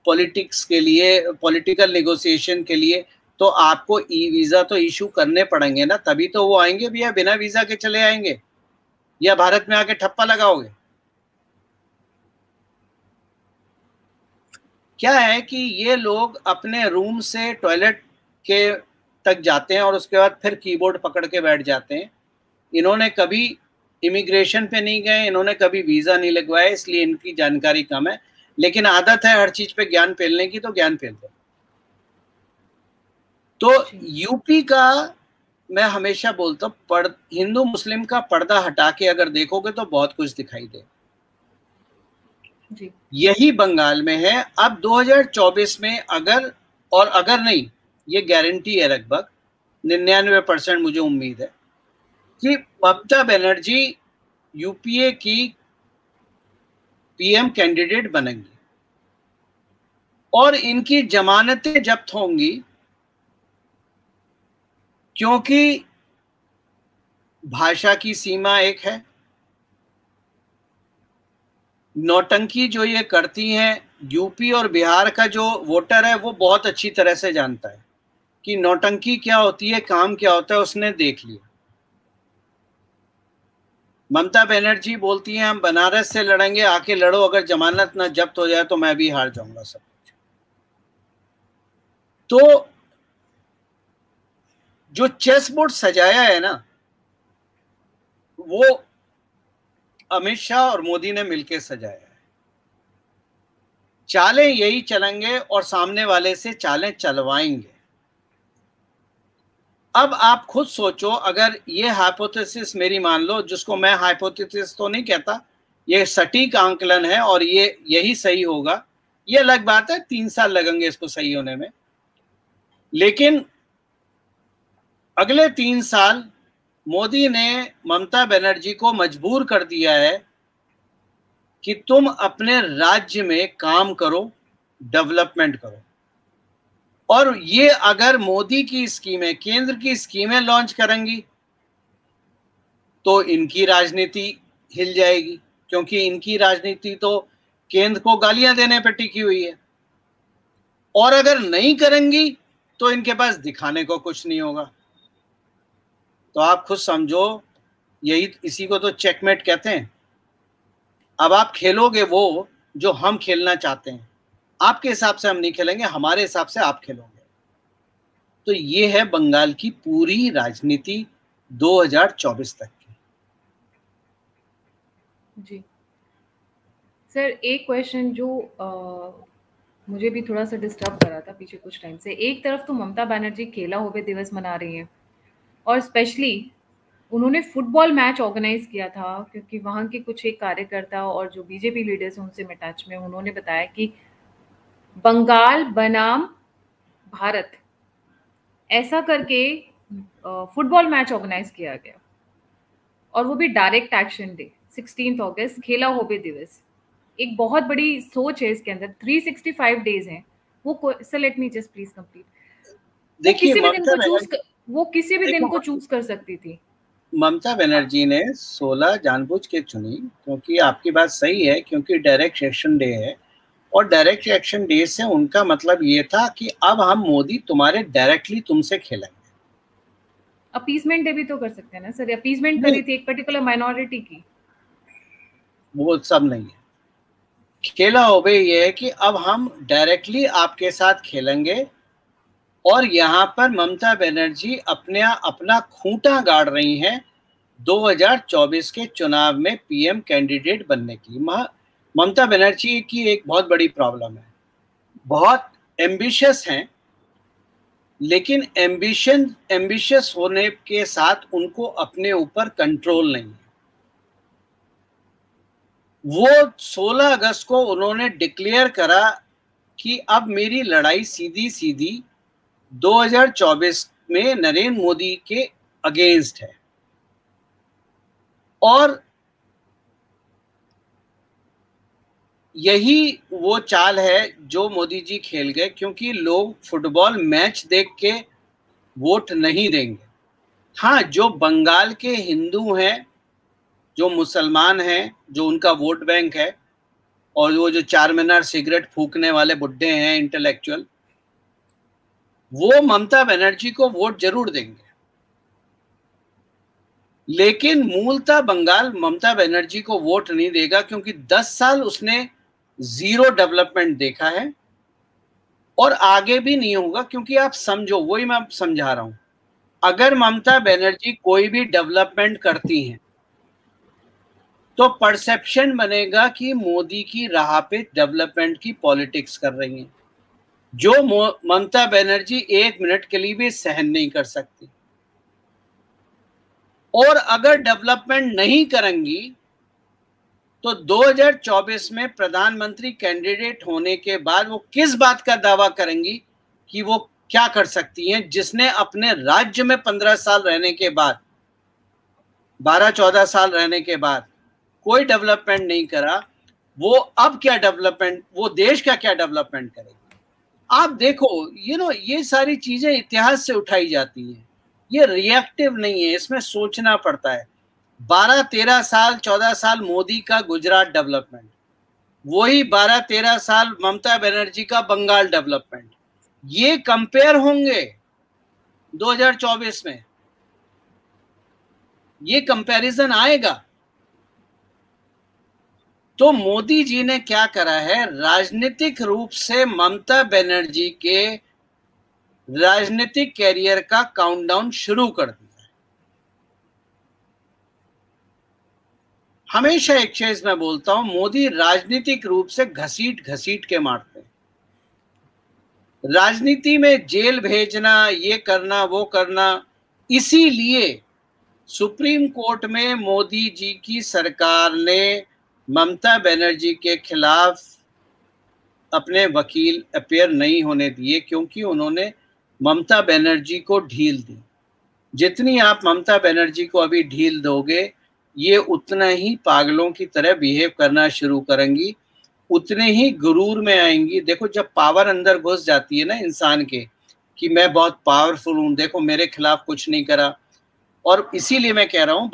B: पॉलिटिक्स के लिए, पॉलिटिकल निगोसिएशन के लिए, तो आपको ई वीजा तो इशू करने पड़ेंगे ना, तभी तो वो आएंगे भैया। बिना वीजा के चले आएंगे या भारत में आके ठप्पा लगाओगे? क्या है कि ये लोग अपने रूम से टॉयलेट के तक जाते हैं और उसके बाद फिर कीबोर्ड पकड़ के बैठ जाते हैं। इन्होंने कभी इमिग्रेशन पे नहीं गए, इन्होंने कभी वीजा नहीं लगवाया, इसलिए इनकी जानकारी कम है, लेकिन आदत है हर चीज पे ज्ञान फैलने की, तो ज्ञान फैलते। तो यूपी का मैं हमेशा बोलता हूँ, हिंदू मुस्लिम का पर्दा हटा के अगर देखोगे तो बहुत कुछ दिखाई दे। यही बंगाल में है। अब 2024 में अगर नहीं, ये गारंटी है, लगभग 99% मुझे उम्मीद है कि ममता बनर्जी यूपीए की पीएम कैंडिडेट बनेंगी और इनकी जमानतें जब्त होंगी, क्योंकि भाषा की सीमा एक है। नौटंकी जो ये करती हैं, यूपी और बिहार का जो वोटर है वो बहुत अच्छी तरह से जानता है कि नौटंकी क्या होती है, काम क्या होता है, उसने देख लिया। ममता बनर्जी बोलती हैं हम बनारस से लड़ेंगे, आके लड़ो, अगर जमानत ना जब्त हो जाए तो मैं भी हार जाऊंगा सब कुछ। तो जो चेस बोर्ड सजाया है ना, वो अमित शाह और मोदी ने मिलकर सजाया है। चालें यही चलेंगे और सामने वाले से चालें चलवाएंगे। अब आप खुद सोचो, अगर ये हाइपोथेसिस मेरी मान लो, जिसको मैं हाइपोथेसिस तो नहीं कहता, ये सटीक आंकलन है और ये यही सही होगा, ये अलग बात है 3 साल लगेंगे इसको सही होने में, लेकिन अगले 3 साल मोदी ने ममता बनर्जी को मजबूर कर दिया है कि तुम अपने राज्य में काम करो, डेवलपमेंट करो। और ये अगर मोदी की स्कीमें, केंद्र की स्कीमें लॉन्च करेंगी तो इनकी राजनीति हिल जाएगी, क्योंकि इनकी राजनीति तो केंद्र को गालियां देने पर टिकी हुई है। और अगर नहीं करेंगी तो इनके पास दिखाने को कुछ नहीं होगा। तो आप खुद समझो, इसी को तो चेकमेट कहते हैं। अब आप खेलोगे वो जो हम खेलना चाहते हैं, आपके हिसाब से हम नहीं खेलेंगे, हमारे हिसाब से आप खेलोगे। तो ये है बंगाल की पूरी राजनीति 2024 तक की।
A: जी सर, एक क्वेश्चन जो मुझे भी थोड़ा सा डिस्टर्ब कर रहा था पीछे कुछ टाइम से। एक तरफ तो ममता बनर्जी खेला होवे दिवस मना रही हैं, और स्पेशली उन्होंने फुटबॉल मैच ऑर्गेनाइज किया था, क्योंकि वहाँ के कुछ एक कार्यकर्ता और जो बीजेपी लीडर्स हैं उनसे मैं टच में, उन्होंने बताया कि बंगाल बनाम भारत ऐसा करके फुटबॉल मैच ऑर्गेनाइज किया गया, और वो भी डायरेक्ट एक्शन डे 16 अगस्त खेला होवे दिवस। एक बहुत बड़ी सोच है इसके अंदर, 365 डेज हैं वो। Let me just please complete. वो किसी भी दिन को चूज कर सकती थी।
B: ममता बनर्जी ने 16 जानबूझ के चुनी, क्योंकि आपकी बात सही है, क्योंकि डायरेक्ट एक्शन डे है, और डायरेक्ट एक्शन डे से उनका मतलब ये था कि अब हम मोदी तुम्हारे डायरेक्टली तुमसे खेलेंगे।
A: अपीसमेंट डे भी तो कर सकते हैं ना सर, अपीसमेंट करी थी एक पर्टिकुलर माइनॉरिटी की।
B: वो सब नहीं है, खेला हो भाई ये है कि अब हम डायरेक्टली आपके साथ खेलेंगे, और यहाँ पर ममता बनर्जी अपना खूंटा गाड़ रही हैं 2024 के चुनाव में पीएम कैंडिडेट बनने की। ममता बनर्जी की एक बहुत बड़ी प्रॉब्लम है, बहुत एम्बिशियस हैं, लेकिन एम्बिशियस होने के साथ उनको अपने ऊपर कंट्रोल नहीं है। वो 16 अगस्त को उन्होंने डिक्लेयर करा कि अब मेरी लड़ाई सीधी सीधी 2024 में नरेंद्र मोदी के अगेंस्ट है, और यही वो चाल है जो मोदी जी खेल गए, क्योंकि लोग फुटबॉल मैच देख के वोट नहीं देंगे। हाँ, जो बंगाल के हिंदू हैं, जो मुसलमान हैं, जो उनका वोट बैंक है, और वो जो चार मीनार सिगरेट फूकने वाले बुड्ढे हैं इंटेलेक्चुअल, वो ममता बनर्जी को वोट जरूर देंगे। लेकिन मूलतः बंगाल ममता बनर्जी को वोट नहीं देगा, क्योंकि 10 साल उसने जीरो डेवलपमेंट देखा है, और आगे भी नहीं होगा। क्योंकि आप समझो, वही मैं समझा रहा हूं, अगर ममता बनर्जी कोई भी डेवलपमेंट करती हैं तो परसेप्शन बनेगा कि मोदी की राह पे डेवलपमेंट की पॉलिटिक्स कर रही हैं, जो ममता बनर्जी 1 मिनट के लिए भी सहन नहीं कर सकती। और अगर डेवलपमेंट नहीं करेंगी तो 2024 में प्रधानमंत्री कैंडिडेट होने के बाद वो किस बात का दावा करेंगी कि वो क्या कर सकती हैं, जिसने अपने राज्य में 15 साल रहने के बाद, 12-14 साल रहने के बाद कोई डेवलपमेंट नहीं करा। वो अब क्या डेवलपमेंट, वो देश का क्या डेवलपमेंट करेगी? आप देखो, ये सारी चीजें इतिहास से उठाई जाती हैं, ये रिएक्टिव नहीं है, इसमें सोचना पड़ता है। 12-13 साल 14 साल मोदी का गुजरात डेवलपमेंट, वही 12-13 साल ममता बनर्जी का बंगाल डेवलपमेंट, ये कंपेयर होंगे 2024 में, ये कंपैरिजन आएगा। तो मोदी जी ने क्या करा है, राजनीतिक रूप से ममता बनर्जी के राजनीतिक कैरियर का काउंटडाउन शुरू कर दिया। हमेशा एक चीज मैं बोलता हूं, मोदी राजनीतिक रूप से घसीट घसीट के मारते हैं। राजनीति में जेल भेजना, ये करना वो करना, इसीलिए सुप्रीम कोर्ट में मोदी जी की सरकार ने ममता बनर्जी के खिलाफ अपने वकील अपेयर नहीं होने दिए, क्योंकि उन्होंने ममता बनर्जी को ढील दी। जितनी आप ममता बनर्जी को अभी ढील दोगे, ये उतना ही पागलों की तरह बिहेव करना शुरू करेंगी, उतने ही गुरूर में आएंगी। देखो, जब पावर अंदर घुस जाती है ना इंसान के, कि मैं बहुत पावरफुल हूं, देखो मेरे खिलाफ कुछ नहीं करा। और इसीलिए मैं कह रहा हूं,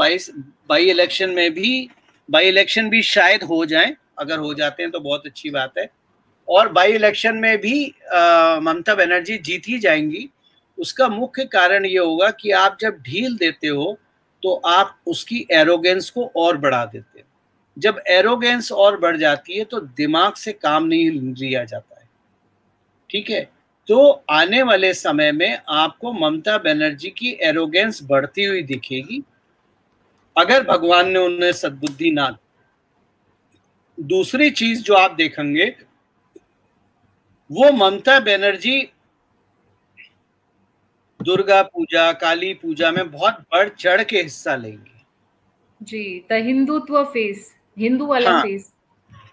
B: बाई इलेक्शन भी शायद हो जाए, अगर हो जाते हैं तो बहुत अच्छी बात है। और बाई इलेक्शन में भी ममता बनर्जी जीत ही जाएंगी। उसका मुख्य कारण ये होगा कि आप जब ढील देते हो तो आप उसकी एरोगेंस को और बढ़ा देते हो। जब एरोगेंस और बढ़ जाती है तो दिमाग से काम नहीं लिया जाता है, ठीक है। तो आने वाले समय में आपको ममता बनर्जी की एरोगेंस बढ़ती हुई दिखेगी, अगर भगवान ने उन्हें सद्बुद्धि ना दी। दूसरी चीज जो आप देखेंगे, वो ममता बनर्जी दुर्गा पूजा, काली पूजा में बहुत बढ़ चढ़ के हिस्सा लेंगी
A: जी, द हिंदुत्व फेस, हिंदू वाला
B: हाँ,
A: फेस।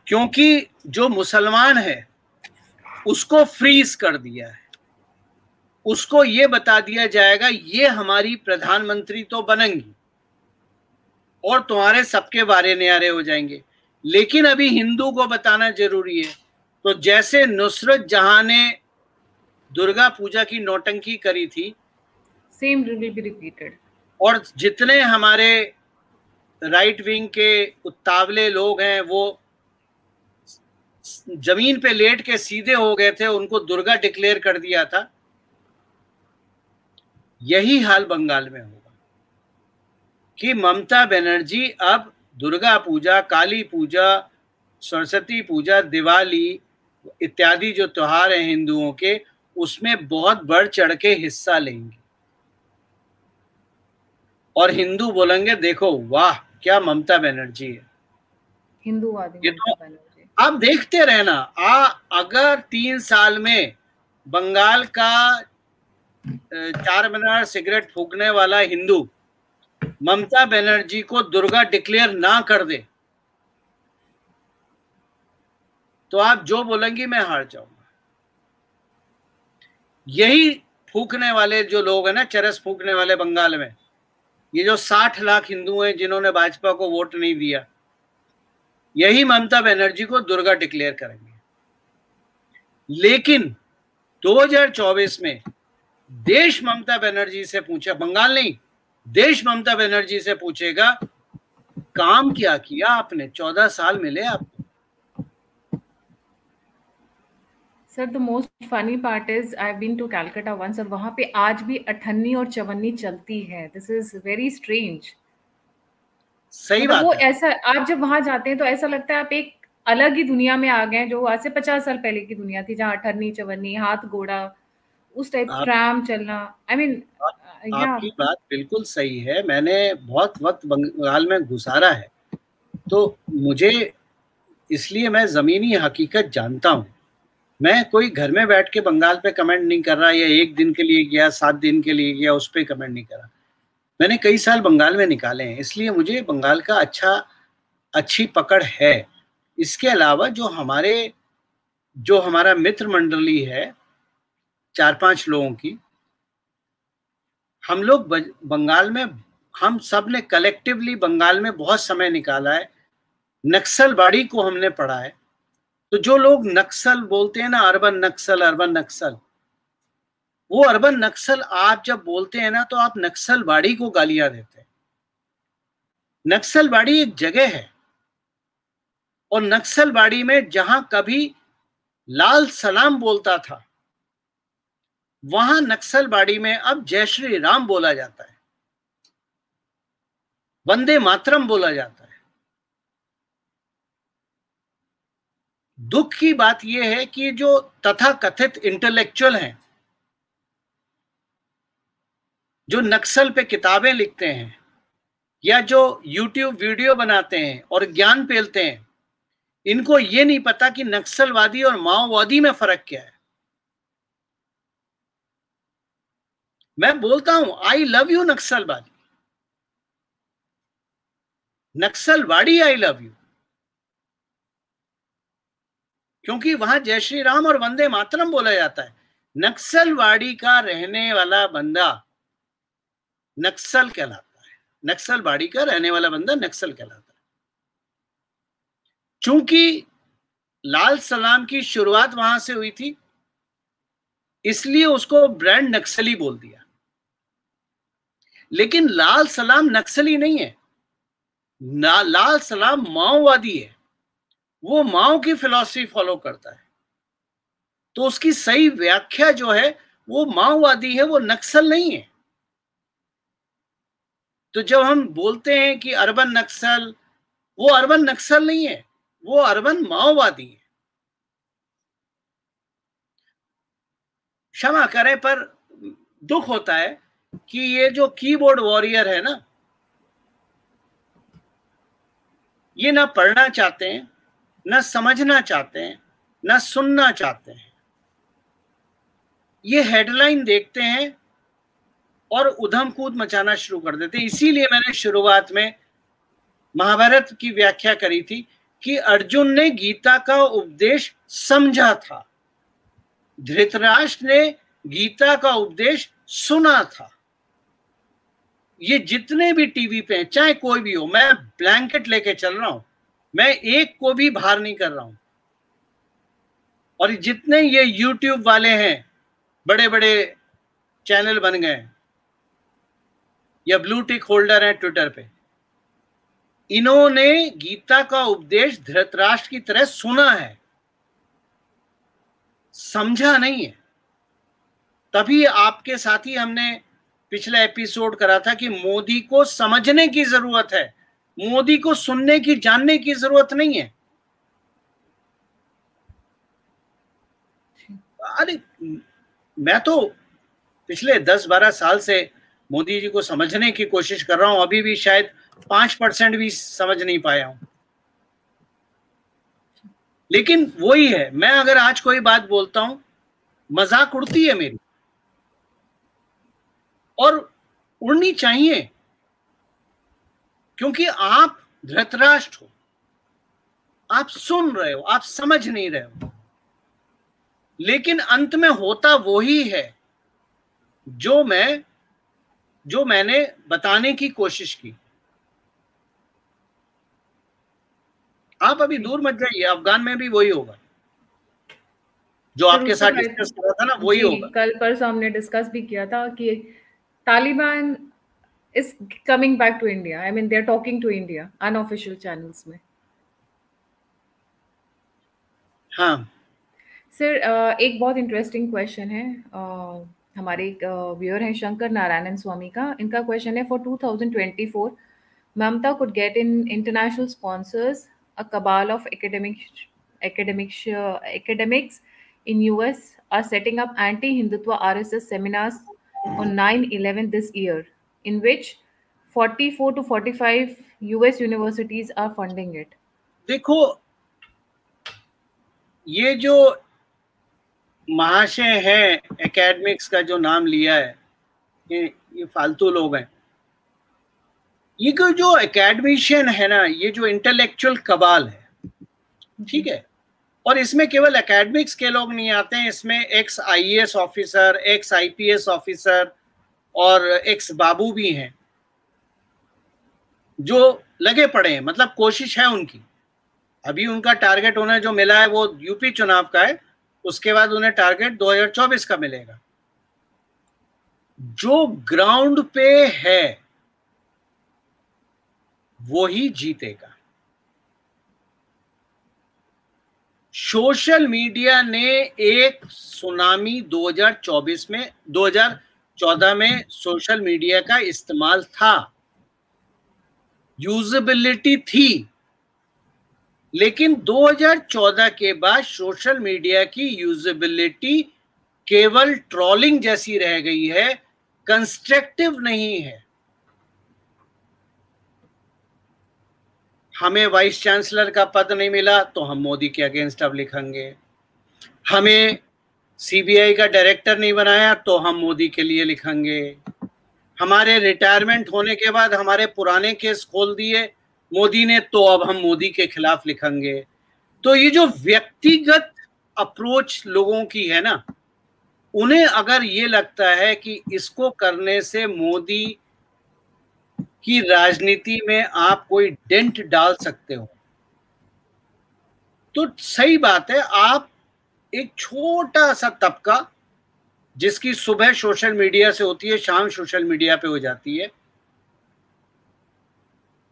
B: क्योंकि जो मुसलमान है उसको फ्रीज कर दिया है, उसको ये बता दिया जाएगा ये हमारी प्रधानमंत्री तो बनेंगी और तुम्हारे सबके बारे न्यारे हो जाएंगे। लेकिन अभी हिंदू को बताना जरूरी है। तो जैसे नुसरत जहां ने दुर्गा पूजा की नौटंकी करी थी,
A: सेम विल बी रिपीटेड।
B: और जितने हमारे राइट विंग के उतावले लोग हैं वो जमीन पे लेट के सीधे हो गए थे, उनको दुर्गा डिक्लेयर कर दिया था। यही हाल बंगाल में होगा कि ममता बनर्जी अब दुर्गा पूजा, काली पूजा, सरस्वती पूजा, दिवाली इत्यादि जो त्योहार हैं हिंदुओं के, उसमें बहुत बढ़ चढ़ के हिस्सा लेंगे और हिंदू बोलेंगे देखो वाह क्या ममता बनर्जी है,
A: हिंदूवादी
B: ये
A: ममता
B: तो
A: बनर्जी।
B: आप देखते रहना। अगर 3 साल में बंगाल का 4 मीनार सिगरेट फूकने वाला हिंदू ममता बनर्जी को दुर्गा डिक्लेयर ना कर दे तो आप जो बोलेंगी मैं हार जाऊंगा। यही फूकने वाले जो लोग हैं ना, चरस फूकने वाले बंगाल में, ये जो 60 लाख हिंदू हैं जिन्होंने भाजपा को वोट नहीं दिया, यही ममता बनर्जी को दुर्गा डिक्लेयर करेंगे। लेकिन 2024 में देश ममता बनर्जी से पूछे, बंगाल नहीं, देश ममता बनर्जी से पूछेगा काम क्या किया आपने, 14 साल मिले आपको।
A: Sir the most funny part is I have been to Calcutta once, और वहां पे आज भी अठन्नी और चवन्नी चलती है। This is very strange.
B: सही
A: मतलब
B: बात
A: वो
B: है।
A: ऐसा, आप जब वहां जाते हैं तो ऐसा लगता है आप एक अलग ही दुनिया में आ गए हैं, जो आज से 50 साल पहले की दुनिया थी, जहाँ अठन्नी चवन्नी, हाथ घोड़ा, उस टाइप,
B: आप,
A: ट्राम चलना। आई मीन या
B: आपकी बात बिल्कुल सही है। मैंने बहुत वक्त बंगाल में गुजारा है, तो मुझे, इसलिए मैं जमीनी हकीकत जानता हूँ। मैं कोई घर में बैठ के बंगाल पे कमेंट नहीं कर रहा, या 1 दिन के लिए गया, 7 दिन के लिए गया, उस पर कमेंट नहीं कर रहा। मैंने कई साल बंगाल में निकाले हैं, इसलिए मुझे बंगाल का अच्छी पकड़ है। इसके अलावा जो हमारा मित्र मंडली है 4-5 लोगों की, हम लोग बंगाल में, हम सब ने कलेक्टिवली बंगाल में बहुत समय निकाला है। नक्सलवाड़ी को हमने पढ़ा है। तो जो लोग नक्सल बोलते हैं ना, अर्बन नक्सल, वो अर्बन नक्सल आप जब बोलते हैं ना तो आप नक्सलवाड़ी को गालियां देते हैं। नक्सलवाड़ी एक जगह है, और नक्सलवाड़ी में जहां कभी लाल सलाम बोलता था, वहां नक्सलवाड़ी में अब जय श्री राम बोला जाता है, वंदे मातरम बोला जाता है। दुख की बात यह है कि जो तथाकथित इंटेलेक्चुअल हैं, जो नक्सल पे किताबें लिखते हैं या जो यूट्यूब वीडियो बनाते हैं और ज्ञान फैलते हैं, इनको ये नहीं पता कि नक्सलवादी और माओवादी में फर्क क्या है। मैं बोलता हूं आई लव यू नक्सलवादी, नक्सलवाड़ी आई लव यू, क्योंकि वहां जय श्री राम और वंदे मातरम बोला जाता है। नक्सलवाड़ी का रहने वाला बंदा नक्सल कहलाता है, नक्सलवाड़ी का रहने वाला बंदा नक्सल कहलाता है। चूंकि लाल सलाम की शुरुआत वहां से हुई थी, इसलिए उसको ब्रांड नक्सली बोल दिया। लेकिन लाल सलाम नक्सली नहीं है, लाल सलाम माओवादी है। वो माओ की फिलॉसफी फॉलो करता है, तो उसकी सही व्याख्या जो है वो माओवादी है, वो नक्सल नहीं है। तो जब हम बोलते हैं कि अर्बन नक्सल, वो अर्बन नक्सल नहीं है, वो अर्बन माओवादी है। क्षमा करें पर दुख होता है कि ये जो कीबोर्ड वॉरियर है ना, ये ना पढ़ना चाहते हैं, ना समझना चाहते हैं, ना सुनना चाहते हैं। ये हेडलाइन देखते हैं और उधम कूद मचाना शुरू कर देते हैं। इसीलिए मैंने शुरुआत में महाभारत की व्याख्या करी थी कि अर्जुन ने गीता का उपदेश समझा था, धृतराष्ट्र ने गीता का उपदेश सुना था। ये जितने भी टीवी पे हैं, चाहे कोई भी हो, मैं ब्लैंकेट लेके चल रहा हूं, मैं एक को भी बाहर नहीं कर रहा हूं। और जितने ये यूट्यूब वाले हैं, बड़े बड़े चैनल बन गए, या ब्लू टिक होल्डर हैं ट्विटर पे, इन्होंने गीता का उपदेश धृतराष्ट्र की तरह सुना है, समझा नहीं है। तभी आपके साथ ही हमने पिछला एपिसोड करा था कि मोदी को समझने की जरूरत है, मोदी को सुनने की, जानने की जरूरत नहीं है। अरे मैं तो पिछले 10-12 साल से मोदी जी को समझने की कोशिश कर रहा हूं, अभी भी शायद 5% भी समझ नहीं पाया हूं। लेकिन वही है, मैं अगर आज कोई बात बोलता हूं, मजाक उड़ती है मेरी, और उड़नी चाहिए, क्योंकि आप धृतराष्ट्र हो, आप सुन रहे हो, आप समझ नहीं रहे हो। लेकिन अंत में होता वही है जो मैंने बताने की कोशिश की। आप अभी दूर मत जाइए, अफगान में भी वही होगा जो आपके साथ डिस्कस करा था ना, वही होगा।
A: कल परसों हमने डिस्कस भी किया था कि Taliban is coming back to India. I mean, they're talking to India, unofficial channels में.
B: हाँ
A: सर, एक बहुत इंटरेस्टिंग क्वेश्चन है, हमारे एक व्यूअर हैं शंकर नारायणन स्वामी का। इनका क्वेश्चन है, for 2024 Mamata could get in international sponsors a cabal of academics in US are setting up anti-Hindutva RSS seminars on 9/11 this year, in which 44 to 45 US universities are funding it.
B: देखो, ये जो महाशय हैं academics का जो नाम लिया है, ये फालतू लोग हैं। ये जो एकेडमिशियन है ना, ये जो इंटेलेक्चुअल कबाल है, ठीक है, और इसमें केवल एकेडमिक्स के लोग नहीं आते हैं, इसमें x IAS officer, x IPS officer और एक्स बाबू भी हैं जो लगे पड़े हैं। मतलब कोशिश है उनकी। अभी उनका टारगेट उन्हें जो मिला है वो यूपी चुनाव का है, उसके बाद उन्हें टारगेट 2024 का मिलेगा। जो ग्राउंड पे है वो ही जीतेगा। सोशल मीडिया ने एक सुनामी 2014 में सोशल मीडिया का इस्तेमाल था, यूजेबिलिटी थी, लेकिन 2014 के बाद सोशल मीडिया की यूजेबिलिटी केवल ट्रोलिंग जैसी रह गई है, कंस्ट्रक्टिव नहीं है। हमें वाइस चांसलर का पद नहीं मिला तो हम मोदी के अगेंस्ट अब लिखेंगे, हमें CBI का डायरेक्टर नहीं बनाया तो हम मोदी के लिए लिखेंगे, हमारे रिटायरमेंट होने के बाद हमारे पुराने केस खोल दिए मोदी ने तो अब हम मोदी के खिलाफ लिखेंगे। तो ये जो व्यक्तिगत अप्रोच लोगों की है ना, उन्हें अगर ये लगता है कि इसको करने से मोदी की राजनीति में आप कोई डेंट डाल सकते हो, तो सही बात है, आप एक छोटा सा तबका जिसकी सुबह सोशल मीडिया से होती है, शाम सोशल मीडिया पे हो जाती है,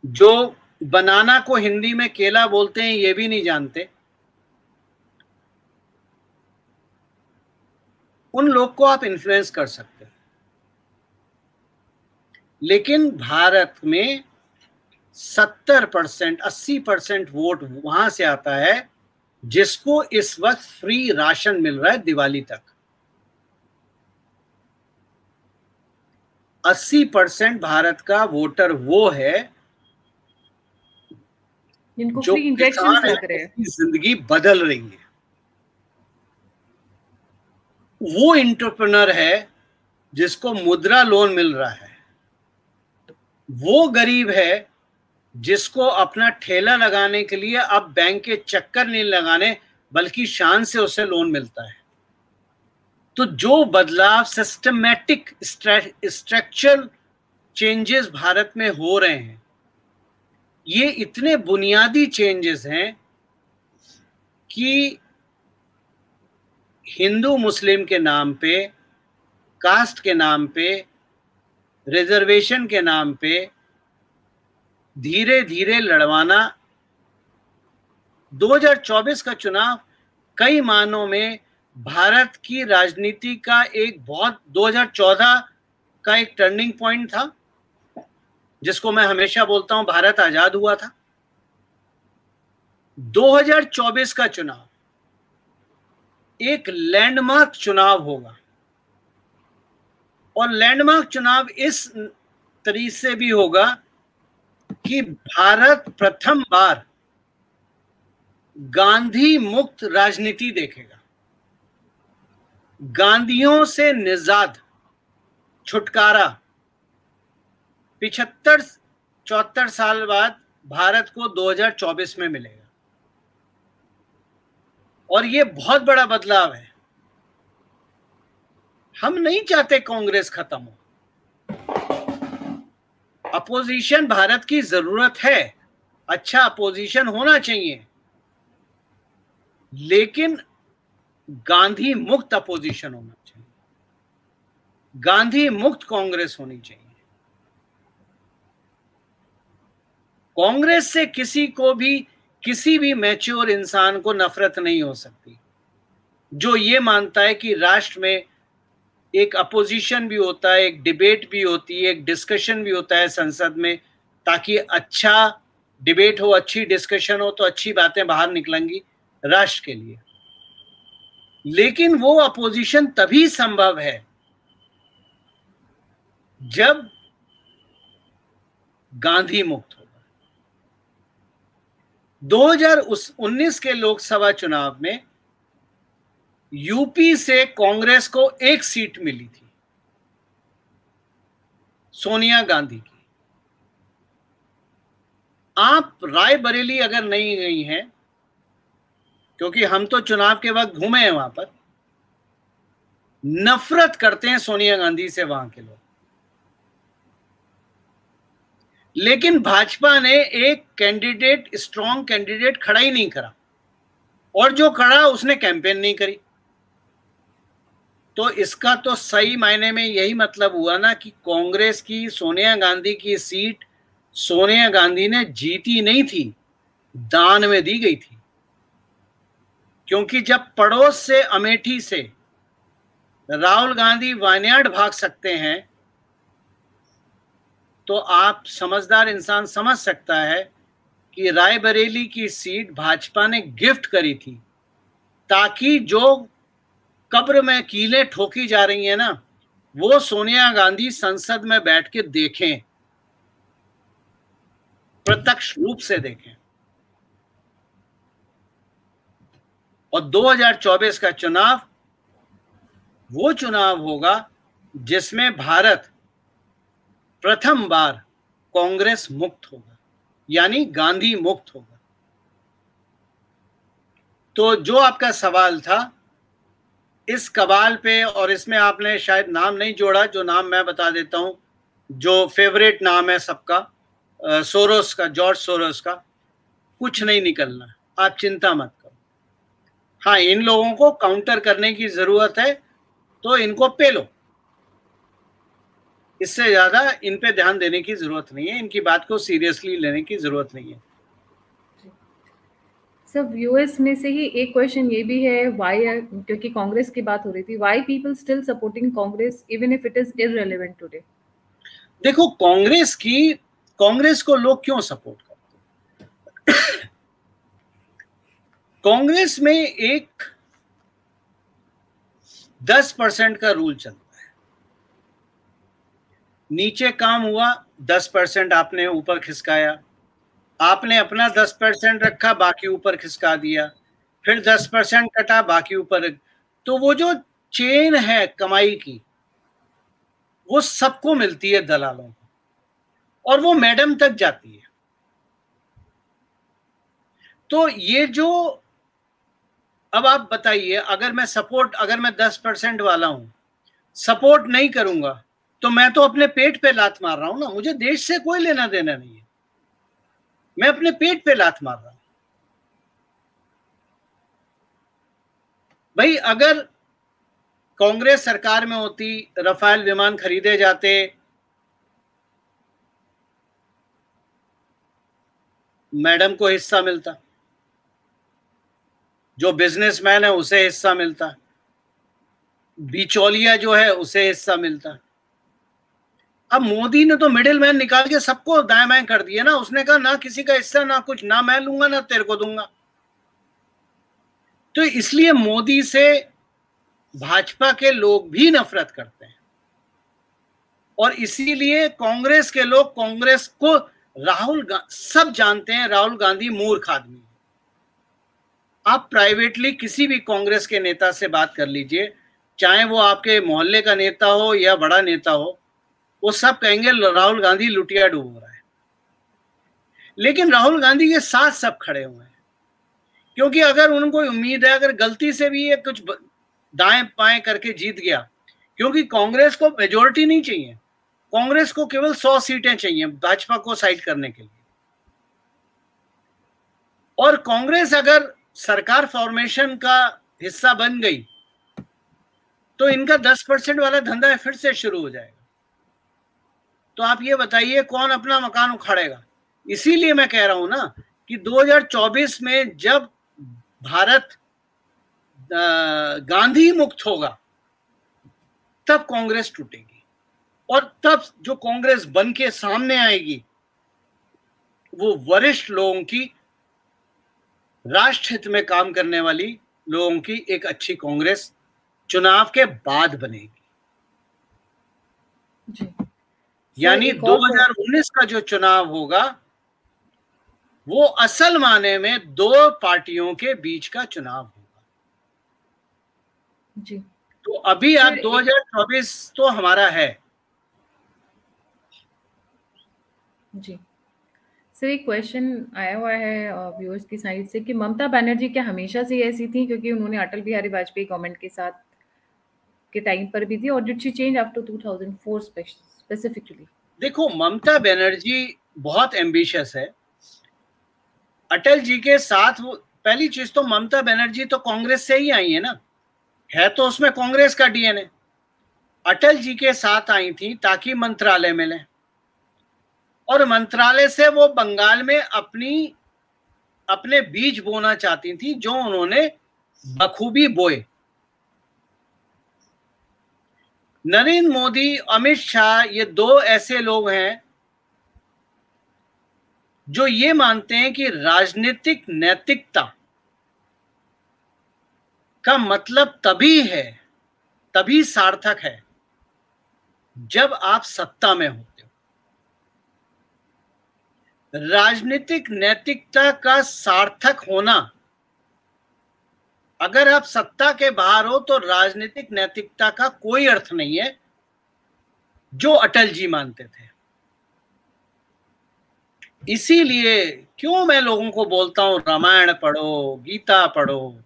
B: जो बनाना को हिंदी में केला बोलते हैं ये भी नहीं जानते, उन लोग को आप इन्फ्लुएंस कर सकते हैं। लेकिन भारत में 70%, 80% वोट वहां से आता है जिसको इस वक्त फ्री राशन मिल रहा है दिवाली तक। 80% भारत का वोटर वो है
A: जिनको
B: जो
A: फ्री इंजेक्शंस लग रहे हैं,
B: जिंदगी बदल रही है। वो एंटरप्रेन्योर है जिसको मुद्रा लोन मिल रहा है, वो गरीब है जिसको अपना ठेला लगाने के लिए अब बैंक के चक्कर नहीं लगाने बल्कि शान से उसे लोन मिलता है। तो जो बदलाव, सिस्टमैटिक स्ट्रक्चरल चेंजेस भारत में हो रहे हैं, ये इतने बुनियादी चेंजेस हैं कि हिंदू मुस्लिम के नाम पे, कास्ट के नाम पे रिजर्वेशन के नाम पे धीरे धीरे लड़वाना 2024 का चुनाव कई मायनों में भारत की राजनीति का एक बहुत 2014 का एक टर्निंग पॉइंट था, जिसको मैं हमेशा बोलता हूं भारत आजाद हुआ था। 2024 का चुनाव एक लैंडमार्क चुनाव होगा, और लैंडमार्क चुनाव इस तरीके से भी होगा कि भारत प्रथम बार गांधी मुक्त राजनीति देखेगा। गांधियों से निजात, छुटकारा 75-74 साल बाद भारत को 2024 में मिलेगा, और यह बहुत बड़ा बदलाव है। हम नहीं चाहते कांग्रेस खत्म हो, अपोजिशन भारत की जरूरत है, अच्छा अपोजिशन होना चाहिए, लेकिन गांधी मुक्त अपोजिशन होना चाहिए, गांधी मुक्त कांग्रेस होनी चाहिए। कांग्रेस से किसी को भी, किसी भी मैच्योर इंसान को नफरत नहीं हो सकती जो ये मानता है कि राष्ट्र में एक अपोजिशन भी होता है, एक डिबेट भी होती है, एक डिस्कशन भी होता है संसद में, ताकि अच्छा डिबेट हो, अच्छी डिस्कशन हो, तो अच्छी बातें बाहर निकलेंगी राष्ट्र के लिए। लेकिन वो अपोजिशन तभी संभव है जब गांधी मुक्त होगा। 2019 के लोकसभा चुनाव में यूपी से कांग्रेस को एक सीट मिली थी, सोनिया गांधी की। आप रायबरेली अगर नहीं गई हैं, क्योंकि हम तो चुनाव के वक्त घूमे हैं वहां पर, नफरत करते हैं सोनिया गांधी से वहां के लोग। लेकिन भाजपा ने एक कैंडिडेट, स्ट्रॉन्ग कैंडिडेट खड़ा ही नहीं करा, और जो खड़ा उसने कैंपेन नहीं करी। तो इसका तो सही मायने में यही मतलब हुआ ना कि कांग्रेस की सोनिया गांधी की सीट सोनिया गांधी ने जीती नहीं थी, दान में दी गई थी। क्योंकि जब पड़ोस से, अमेठी से राहुल गांधी वायनाड भाग सकते हैं, तो आप समझदार इंसान समझ सकता है कि रायबरेली की सीट भाजपा ने गिफ्ट करी थी, ताकि जो कब्र में कीलें ठोकी जा रही हैं ना, वो सोनिया गांधी संसद में बैठ के देखें, प्रत्यक्ष रूप से देखें। और 2024 का चुनाव वो चुनाव होगा जिसमें भारत प्रथम बार कांग्रेस मुक्त होगा, यानी गांधी मुक्त होगा। तो जो आपका सवाल था, इस कवाल पे, और इसमें आपने शायद नाम नहीं जोड़ा, जो नाम मैं बता देता हूं, जो फेवरेट नाम है सबका, सोरोस का, जॉर्ज सोरोस का। कुछ नहीं निकलना, आप चिंता मत करो। हाँ, इन लोगों को काउंटर करने की जरूरत है, तो इनको पे लो, इससे ज्यादा इन पे ध्यान देने की जरूरत नहीं है, इनकी बात को सीरियसली लेने की जरूरत नहीं है।
A: सर, व्यूअर्स में से ही एक क्वेश्चन ये भी है, व्हाई, क्योंकि कांग्रेस की बात हो रही थी, why people still supporting Congress even if it is irrelevant today?
B: देखो, कांग्रेस को लोग क्यों सपोर्ट करते हैं? कांग्रेस में एक 10% का रूल चलता है, नीचे काम हुआ 10% आपने ऊपर खिसकाया, आपने अपना 10% रखा, बाकी ऊपर खिसका दिया, फिर 10% कटा, बाकी ऊपर। तो वो जो चेन है कमाई की, वो सबको मिलती है, दलालों को, और वो मैडम तक जाती है। तो ये जो, अब आप बताइए, अगर मैं 10% वाला हूं, सपोर्ट नहीं करूंगा, तो मैं तो अपने पेट पे लात मार रहा हूं ना, मुझे देश से कोई लेना देना नहीं है, मैं अपने पेट पे लात मार रहा हूं। भाई, अगर कांग्रेस सरकार में होती, रफाल विमान खरीदे जाते, मैडम को हिस्सा मिलता, जो बिजनेसमैन है उसे हिस्सा मिलता, बिचौलिया जो है उसे हिस्सा मिलता। अब मोदी ने तो मिडिल मैन निकाल के सबको दाएं बाएं कर दिया ना। उसने कहा ना किसी का हिस्सा, ना कुछ, ना मैं लूंगा ना तेरे को दूंगा। तो इसलिए मोदी से भाजपा के लोग भी नफरत करते हैं, और इसीलिए कांग्रेस के लोग कांग्रेस को, सब जानते हैं राहुल गांधी मूर्ख आदमी है। आप प्राइवेटली किसी भी कांग्रेस के नेता से बात कर लीजिए, चाहे वो आपके मोहल्ले का नेता हो या बड़ा नेता हो, वो सब कहेंगे राहुल गांधी लुटिया डूब रहा है। लेकिन राहुल गांधी के साथ सब खड़े हुए हैं, क्योंकि अगर उनको उम्मीद है अगर गलती से भी ये कुछ दाएं बाएं करके जीत गया, क्योंकि कांग्रेस को मेजोरिटी नहीं चाहिए, कांग्रेस को केवल 100 सीटें चाहिए भाजपा को साइड करने के लिए। और कांग्रेस अगर सरकार फॉर्मेशन का हिस्सा बन गई तो इनका 10% वाला धंधा फिर से शुरू हो जाएगा। तो आप ये बताइए कौन अपना मकान उखाड़ेगा? इसीलिए मैं कह रहा हूं ना कि 2024 में जब भारत गांधी मुक्त होगा तब कांग्रेस टूटेगी, और तब जो कांग्रेस बन के सामने आएगी वो वरिष्ठ लोगों की, राष्ट्र हित में काम करने वाली लोगों की एक अच्छी कांग्रेस चुनाव के बाद बनेगी।
A: जी।
B: यानी 2019 का जो चुनाव होगा वो असल माने में दो पार्टियों के बीच का चुनाव होगा।
A: जी।
B: तो अभी आप 2024 तो हमारा है।
A: जी सर, एक क्वेश्चन आया हुआ है व्यूअर्स की साइड से कि ममता बनर्जी क्या हमेशा से ऐसी थी, क्योंकि उन्होंने अटल बिहारी वाजपेयी गवर्नमेंट के साथ के टाइम पर भी थी, और did she change after 2004 specifically?
B: देखो, ममता बनर्जी बहुत एम्बिशियस है। अटल जी के साथ वो, पहली चीज तो ममता बनर्जी तो कांग्रेस से ही आई है ना, है तो उसमें कांग्रेस का डीएनए। अटल जी के साथ आई थी ताकि मंत्रालय मिले, और मंत्रालय से वो बंगाल में अपने बीज बोना चाहती थी जो उन्होंने बखूबी बोए। नरेंद्र मोदी, अमित शाह, ये दो ऐसे लोग हैं जो ये मानते हैं कि राजनीतिक नैतिकता का मतलब तभी सार्थक है जब आप सत्ता में होते हो। राजनीतिक नैतिकता का सार्थक होना, अगर आप सत्ता के बाहर हो तो राजनीतिक नैतिकता का कोई अर्थ नहीं है, जो अटल जी मानते थे। इसीलिए क्यों मैं लोगों को बोलता हूं रामायण पढ़ो, गीता पढ़ो।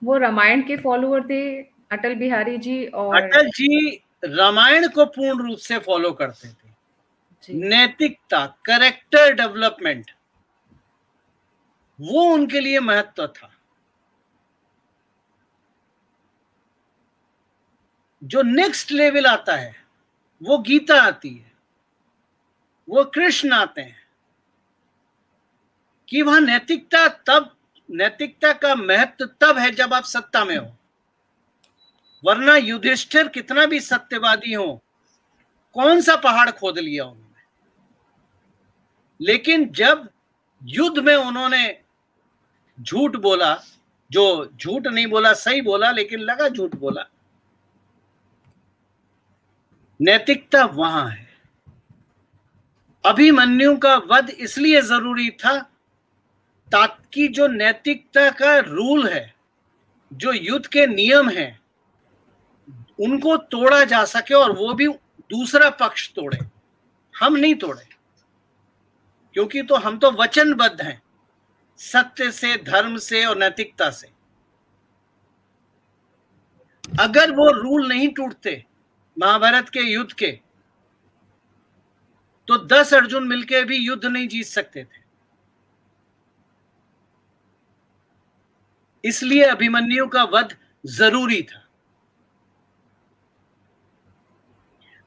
A: वो रामायण के फॉलोअर थे अटल बिहारी जी, और
B: अटल जी रामायण को पूर्ण रूप से फॉलो करते थे। नैतिकता, कैरेक्टर डेवलपमेंट, वो उनके लिए महत्व था। जो नेक्स्ट लेवल आता है वो गीता आती है, वो कृष्ण आते हैं, कि वहां नैतिकता का महत्व तब है जब आप सत्ता में हो। वरना युधिष्ठिर कितना भी सत्यवादी हो, कौन सा पहाड़ खोद लिया उन्होंने, लेकिन जब युद्ध में उन्होंने झूठ बोला, जो झूठ नहीं बोला, सही बोला, लेकिन लगा झूठ बोला, नैतिकता वहां है। अभिमन्यु का वध इसलिए जरूरी था ताकि जो नैतिकता का रूल है, जो युद्ध के नियम हैं, उनको तोड़ा जा सके, और वो भी दूसरा पक्ष तोड़े, हम नहीं तोड़े। क्योंकि तो हम तो वचनबद्ध हैं सत्य से, धर्म से और नैतिकता से। अगर वो रूल नहीं टूटते महाभारत के युद्ध के, तो 10 अर्जुन मिलके भी युद्ध नहीं जीत सकते थे। इसलिए अभिमन्यु का वध जरूरी था।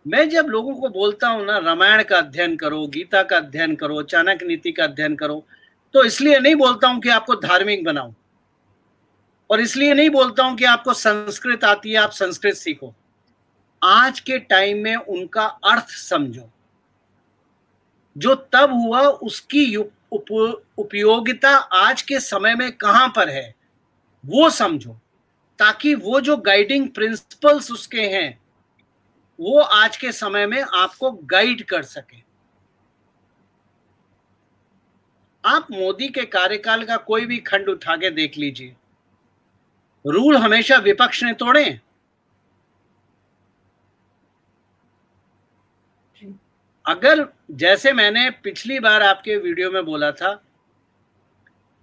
B: मैं जब लोगों को बोलता हूं ना, रामायण का अध्ययन करो, गीता का अध्ययन करो, चाणक्य नीति का अध्ययन करो, तो इसलिए नहीं बोलता हूं कि आपको धार्मिक बनाओ, और इसलिए नहीं बोलता हूं कि आपको संस्कृत आती है आप संस्कृत सीखो। आज के टाइम में उनका अर्थ समझो, जो तब हुआ उसकी उपयोगिता आज के समय में कहां पर है वो समझो, ताकि वो जो गाइडिंग प्रिंसिपल्स उसके हैं वो आज के समय में आपको गाइड कर सके। आप मोदी के कार्यकाल का कोई भी खंड उठा के देख लीजिए, रूल हमेशा विपक्ष ने तोड़े। अगर जैसे मैंने पिछली बार आपके वीडियो में बोला था,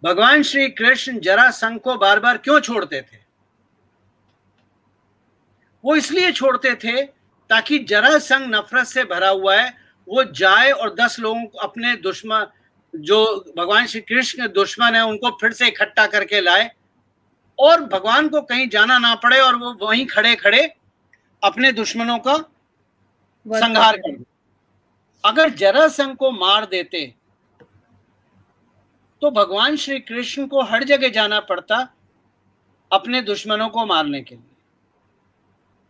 B: भगवान श्री कृष्ण जरासंध को बार बार क्यों छोड़ते थे? वो इसलिए छोड़ते थे ताकि जरासंध नफरत से भरा हुआ है, वो जाए और 10 लोगों को, अपने दुश्मन जो भगवान श्री कृष्ण के दुश्मन है, उनको फिर से इकट्ठा करके लाए और भगवान को कहीं जाना ना पड़े और वो वहीं खड़े खड़े अपने दुश्मनों का संहार कर। अगर जरासंध को मार देते तो भगवान श्री कृष्ण को हर जगह जाना पड़ता अपने दुश्मनों को मारने के लिए।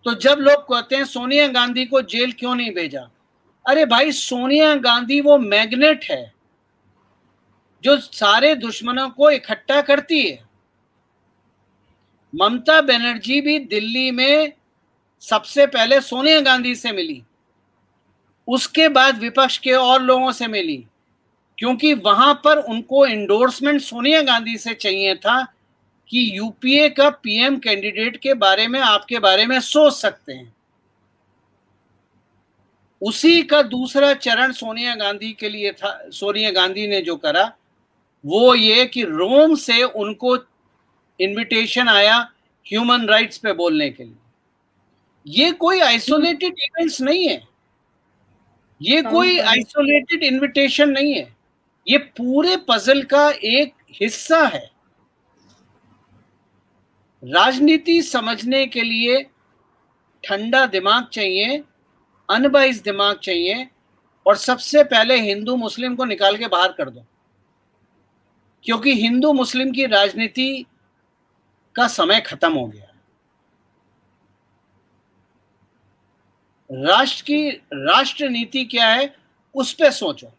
B: तो जब लोग कहते हैं सोनिया गांधी को जेल क्यों नहीं भेजा, अरे भाई सोनिया गांधी वो मैग्नेट है जो सारे दुश्मनों को इकट्ठा करती है। ममता बनर्जी भी दिल्ली में सबसे पहले सोनिया गांधी से मिली, उसके बाद विपक्ष के और लोगों से मिली, क्योंकि वहां पर उनको एंडोर्समेंट सोनिया गांधी से चाहिए था कि यूपीए का पीएम कैंडिडेट के बारे में आपके बारे में सोच सकते हैं। उसी का दूसरा चरण सोनिया गांधी के लिए था। सोनिया गांधी ने जो करा वो ये कि रोम से उनको इनविटेशन आया ह्यूमन राइट्स पे बोलने के लिए। ये कोई आइसोलेटेड इवेंट्स नहीं है, ये कोई आइसोलेटेड इनविटेशन नहीं है, ये पूरे पजल का एक हिस्सा है। राजनीति समझने के लिए ठंडा दिमाग चाहिए, अनबाइज दिमाग चाहिए, और सबसे पहले हिंदू मुस्लिम को निकाल के बाहर कर दो, क्योंकि हिंदू मुस्लिम की राजनीति का समय खत्म हो गया। राष्ट्र की राष्ट्र नीति क्या है उस पे सोचो,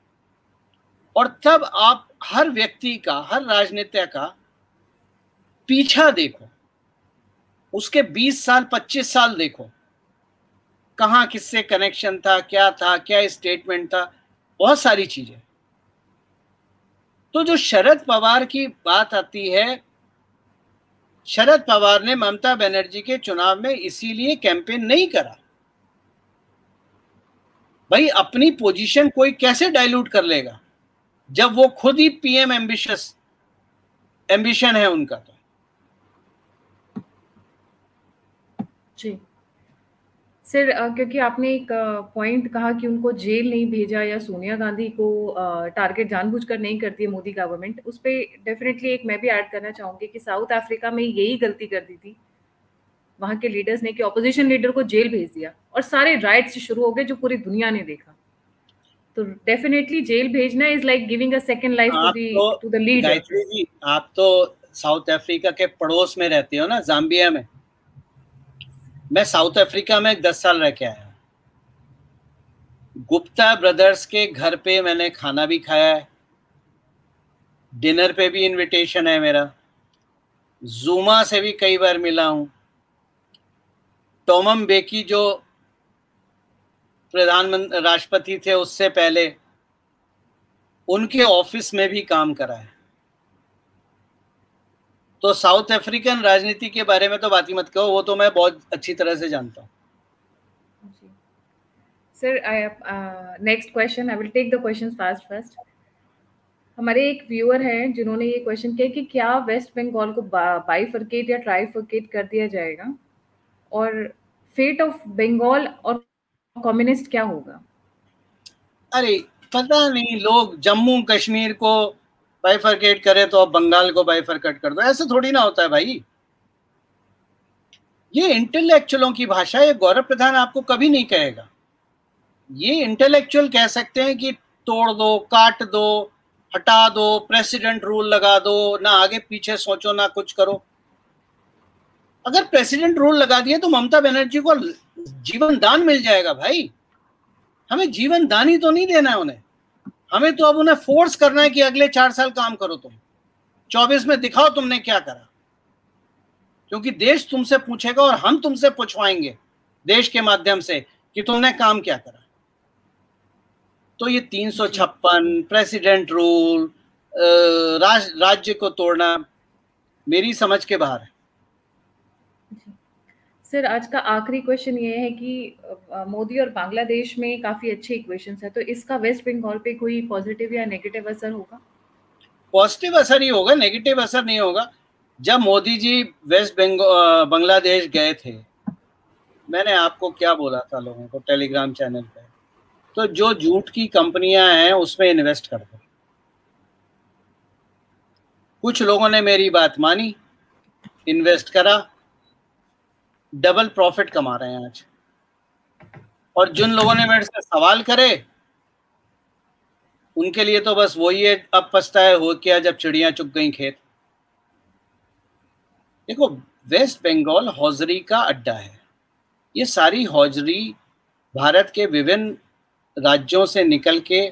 B: और तब आप हर व्यक्ति का, हर राजनेता का पीछा देखो, उसके 20 साल 25 साल देखो, कहां किससे कनेक्शन था, क्या स्टेटमेंट था, बहुत सारी चीजें। तो जो शरद पवार की बात आती है, शरद पवार ने ममता बनर्जी के चुनाव में इसीलिए कैंपेन नहीं करा। भाई अपनी पोजीशन कोई कैसे डाइल्यूट कर लेगा जब वो खुद ही पीएम एम्बिशन है उनका। तो
A: जी सर, क्योंकि आपने एक पॉइंट कहा कि उनको जेल नहीं भेजा या सोनिया गांधी को टारगेट जानबूझकर नहीं करती है मोदी गवर्नमेंट, उस पर डेफिनेटली एक मैं भी ऐड करना चाहूंगी कि साउथ अफ्रीका में यही गलती कर दी थी वहां के लीडर्स ने कि ऑपोजिशन लीडर को जेल भेज दिया और सारे राइट्स शुरू हो गए जो पूरी दुनिया ने देखा। तो डेफिनेटली जेल भेजना is like giving a second life to the leader.
B: Gayatri ji, आप तो साउथ अफ्रीका के पड़ोस में रहते हो ना, जाम्बिया में। मैं साउथ अफ्रीका में 10 साल रह के आया। गुप्ता ब्रदर्स के घर पे मैंने खाना भी खाया है, डिनर पे भी इनविटेशन है मेरा। जुमा से भी कई बार मिला हूं। टॉमम बेकी जो प्रधानमंत्री राष्ट्रपति थे उससे पहले, उनके ऑफिस में भी काम करा है। तो साउथ अफ्रीकन राजनीति के बारे में तो बात ही मत कहो, वो तो मैं बहुत अच्छी तरह से जानता हूँ।
A: Sir next question, I will take the questions fast. हमारे एक व्यूअर हैं जिन्होंने ये क्वेश्चन किया कि क्या वेस्ट बंगाल को बाइफरकेट या ट्राइफरकेट कर दिया जाएगा, और फेट ऑफ बंगाल और कम्युनिस्ट क्या होगा?
B: अरे पता नहीं, लोग जम्मू कश्मीर को बाइफरकेट करे तो अब बंगाल को बाइफरकेट कर दो, ऐसे थोड़ी ना होता है भाई। ये इंटेलेक्चुअलों की भाषा है, गौरव प्रधान आपको कभी नहीं कहेगा। ये इंटेलेक्चुअल कह सकते हैं कि तोड़ दो, काट दो, हटा दो, प्रेसिडेंट रूल लगा दो, ना आगे पीछे सोचो ना कुछ करो। अगर प्रेसिडेंट रूल लगा दिए तो ममता बनर्जी को जीवन दान मिल जाएगा भाई। हमें जीवन दान ही तो नहीं देना है उन्हें, हमें तो अब उन्हें फोर्स करना है कि अगले 4 साल काम करो, तुम 24 में दिखाओ तुमने क्या करा, क्योंकि देश तुमसे पूछेगा और हम तुमसे पूछवाएंगे देश के माध्यम से कि तुमने काम क्या करा। तो ये 356 प्रेसिडेंट रूल, राज्य को तोड़ना मेरी समझ के बाहर है।
A: सर, आज का आखिरी क्वेश्चन ये है कि मोदी और बांग्लादेश में काफी अच्छे इक्वेशंस है, तो इसका वेस्ट बंगाल पे कोई पॉजिटिव या नेगेटिव असर होगा?
B: पॉजिटिव असर ही होगा, नेगेटिव असर नहीं होगा। जब मोदी जी वेस्ट बंगाल बांग्लादेश गए थे, मैंने आपको क्या बोला था लोगों को टेलीग्राम चैनल पे, तो जो झूठ की कंपनियां हैं उसमें इन्वेस्ट कर दो। कुछ लोगों ने मेरी बात मानी, इन्वेस्ट करा, डबल प्रॉफिट कमा रहे हैं आज। और जिन लोगों ने मेरे से सवाल करे उनके लिए तो बस वही है, अब पछताए हो क्या जब चिड़ियां चुग गई खेत। देखो, वेस्ट बंगाल हौजरी का अड्डा है। ये सारी हौजरी भारत के विभिन्न राज्यों से निकल के